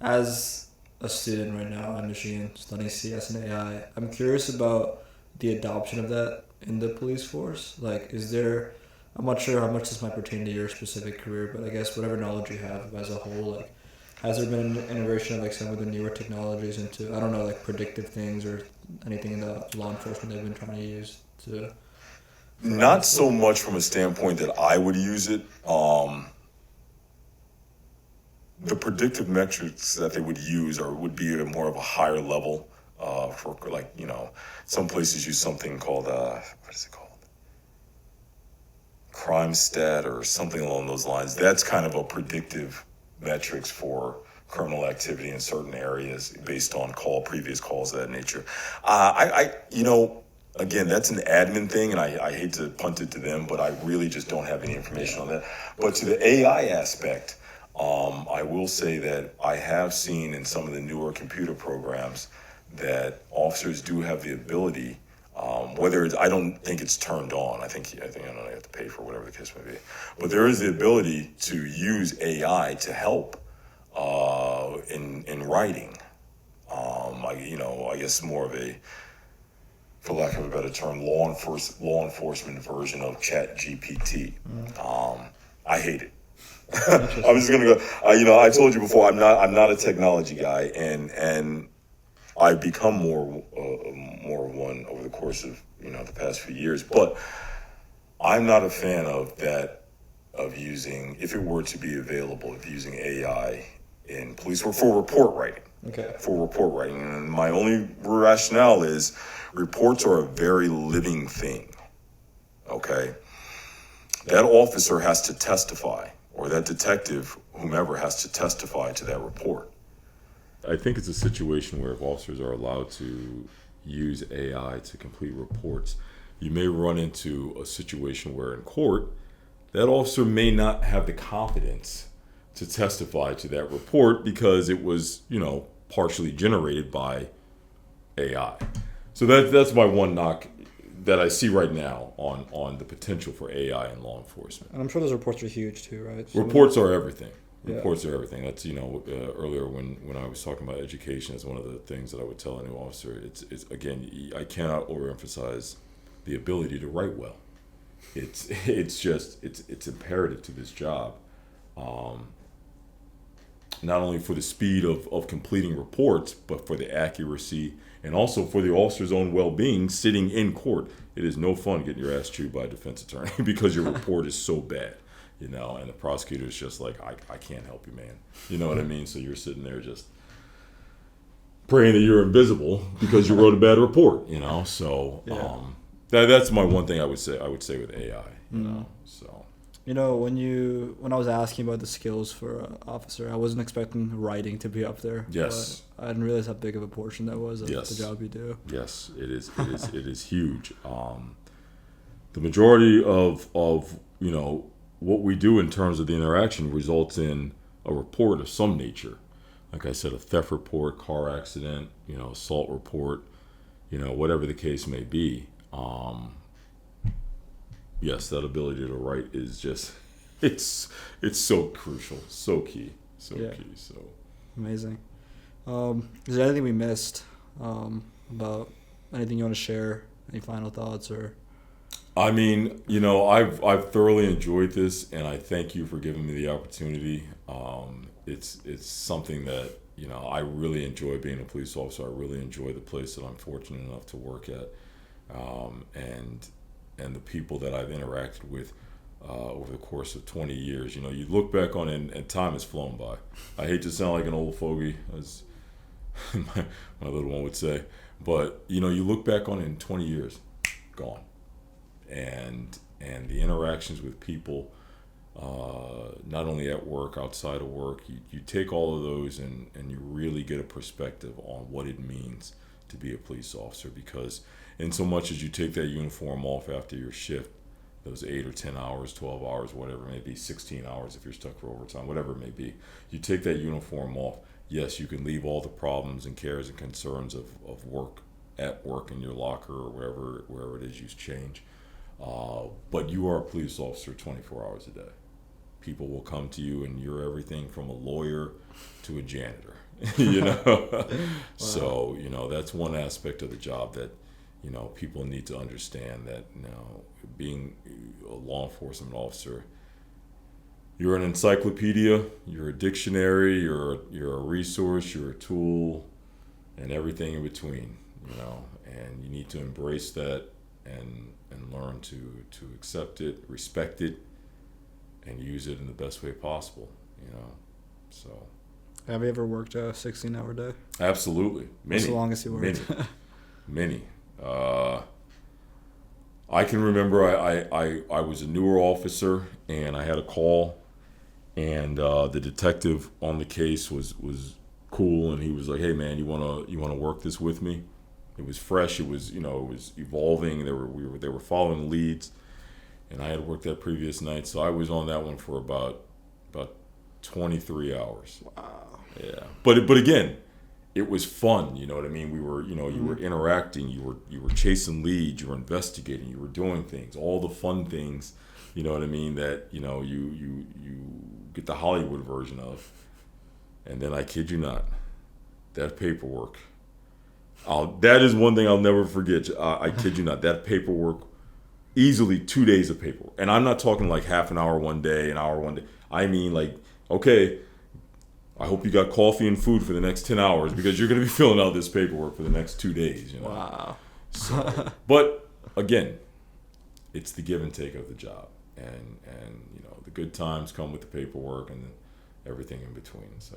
as a student right now in Michigan studying CS and AI, I'm curious about the adoption of that in the police force. I'm not sure how much this might pertain to your specific career, but I guess whatever knowledge you have as a whole, has there been an integration of some of the newer technologies into, I don't know, predictive things or anything in the law enforcement they've been trying to use to? Not so much from a standpoint that I would use it. The predictive metrics that they would use would be more of a higher level. For some places use something called what is it called? Crime stat or something along those lines. That's kind of a predictive metrics for criminal activity in certain areas based on previous calls of that nature. Again, that's an admin thing, and I hate to punt it to them, but I really just don't have any information on that. But to the AI aspect, I will say that I have seen in some of the newer computer programs that officers do have the ability, I don't think it's turned on. I think you have to pay for whatever the case may be. But there is the ability to use AI to help in writing. I guess more of a, for lack of a better term, law enforcement version of Chat GPT. I hate it. I'm just gonna go. I told you before, I'm not a technology guy, and I've become more of one over the course of the past few years. But I'm not a fan of that, of using, if it were to be available, of using AI in police work for report writing. Okay. For report writing, and my only rationale is reports are a very living thing. Okay, that officer has to testify, or that detective, whomever, has to testify to that report. I think it's a situation where if officers are allowed to use AI to complete reports, you may run into a situation where in court, that officer may not have the confidence to testify to that report because it was, partially generated by AI. So that's my one knock that I see right now on the potential for AI in law enforcement. And I'm sure those reports are huge too, right? Reports are everything. Yeah. Reports are everything. That's, earlier when I was talking about education as one of the things that I would tell a new officer, it's again, I cannot overemphasize the ability to write well. It's imperative to this job. Not only for the speed of completing reports, but for the accuracy and also for the officer's own well-being sitting in court. It is no fun getting your ass chewed by a defense attorney because your report is so bad, and the prosecutor is just like, I can't help you, man. You know what I mean? So you're sitting there just praying that you're invisible because you wrote a bad report, So Yeah. that's my one thing I would say with AI, so. When I was asking about the skills for an officer, I wasn't expecting writing to be up there. Yes. But I didn't realize how big of a portion that was of Yes. the job you do. Yes, it is. It is huge. The majority of what we do in terms of the interaction results in a report of some nature. Like I said, a theft report, car accident, assault report, whatever the case may be. Yes, that ability to write is just it's so crucial, so key, key. So amazing. Is there anything we missed about anything you want to share? Any final thoughts or? I mean, I've thoroughly enjoyed this, and I thank you for giving me the opportunity. It's something that I really enjoy being a police officer. I really enjoy the place that I'm fortunate enough to work at, and the people that I've interacted with over the course of 20 years. You look back on it, and time has flown by. I hate to sound like an old fogey, as my little one would say, but you look back on it in 20 years, gone. And the interactions with people, not only at work, outside of work, you take all of those and you really get a perspective on what it means to be a police officer, because in so much as you take that uniform off after your shift, those 8 or 10 hours, 12 hours, whatever it may be, 16 hours if you're stuck for overtime, whatever it may be, you take that uniform off. Yes, you can leave all the problems and cares and concerns of work at work in your locker or wherever it is you change. But you are a police officer 24 hours a day. People will come to you, and you're everything from a lawyer to a janitor. Wow. So that's one aspect of the job that people need to understand, that being a law enforcement officer, you're an encyclopedia, you're a dictionary, you're a resource, you're a tool, and everything in between. And you need to embrace that and learn to accept it, respect it, and use it in the best way possible. So. Have you ever worked a 16-hour day? Absolutely. Many. What's the longest you worked? Many. I can remember I was a newer officer, and I had a call, and the detective on the case was cool, and he was like, "Hey man, you wanna work this with me?" It was fresh. It was it was evolving. They were following leads, and I had worked that previous night, so I was on that one for about 23 hours. Wow. Yeah, but again, it was fun. You know what I mean? We were you were interacting. You were chasing leads. You were investigating. You were doing things. All the fun things. You know what I mean? That you get the Hollywood version of. And then I kid you not, that paperwork. That is one thing I'll never forget. I kid you not, that paperwork, easily 2 days of paperwork. And I'm not talking like half an hour one day, an hour one day. I mean like, okay, I hope you got coffee and food for the next 10 hours because you're going to be filling out this paperwork for the next 2 days. Wow. So, but again, it's the give and take of the job. And the good times come with the paperwork and everything in between. So,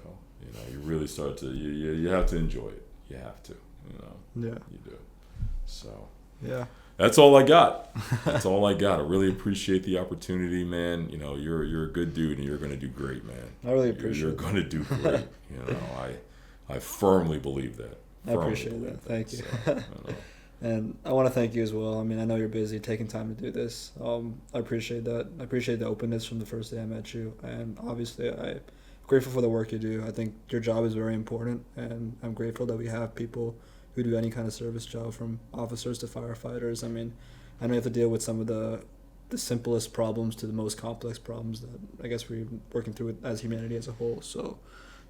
you really start to, you have to enjoy it. You have to. Yeah. You do. So. Yeah. That's all I got. That's all I got. I really appreciate the opportunity, man. You're a good dude, and you're going to do great, man. I really appreciate You're going to do great. I firmly believe that. I appreciate that. Thank you. So, and I want to thank you as well. I mean, I know you're busy taking time to do this. I appreciate that. I appreciate the openness from the first day I met you. And obviously, I grateful for the work you do. I think your job is very important, and I'm grateful that we have people who do any kind of service job, from officers to firefighters. I mean, I know you have to deal with some of the simplest problems to the most complex problems that I guess we're working through it as humanity as a whole. So,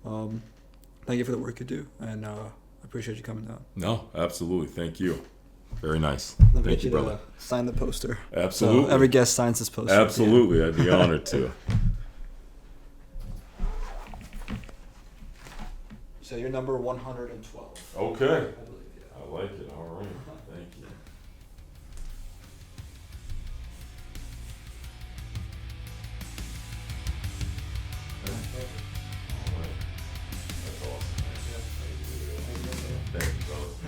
thank you for the work you do, and I appreciate you coming down. No, absolutely. Thank you. Very nice. Let me Thank get you, brother. to sign the poster. Absolutely. So every guest signs this poster. Absolutely. I'd be honored to. So you're number 112. Okay. I believe, yeah. I like it. All right.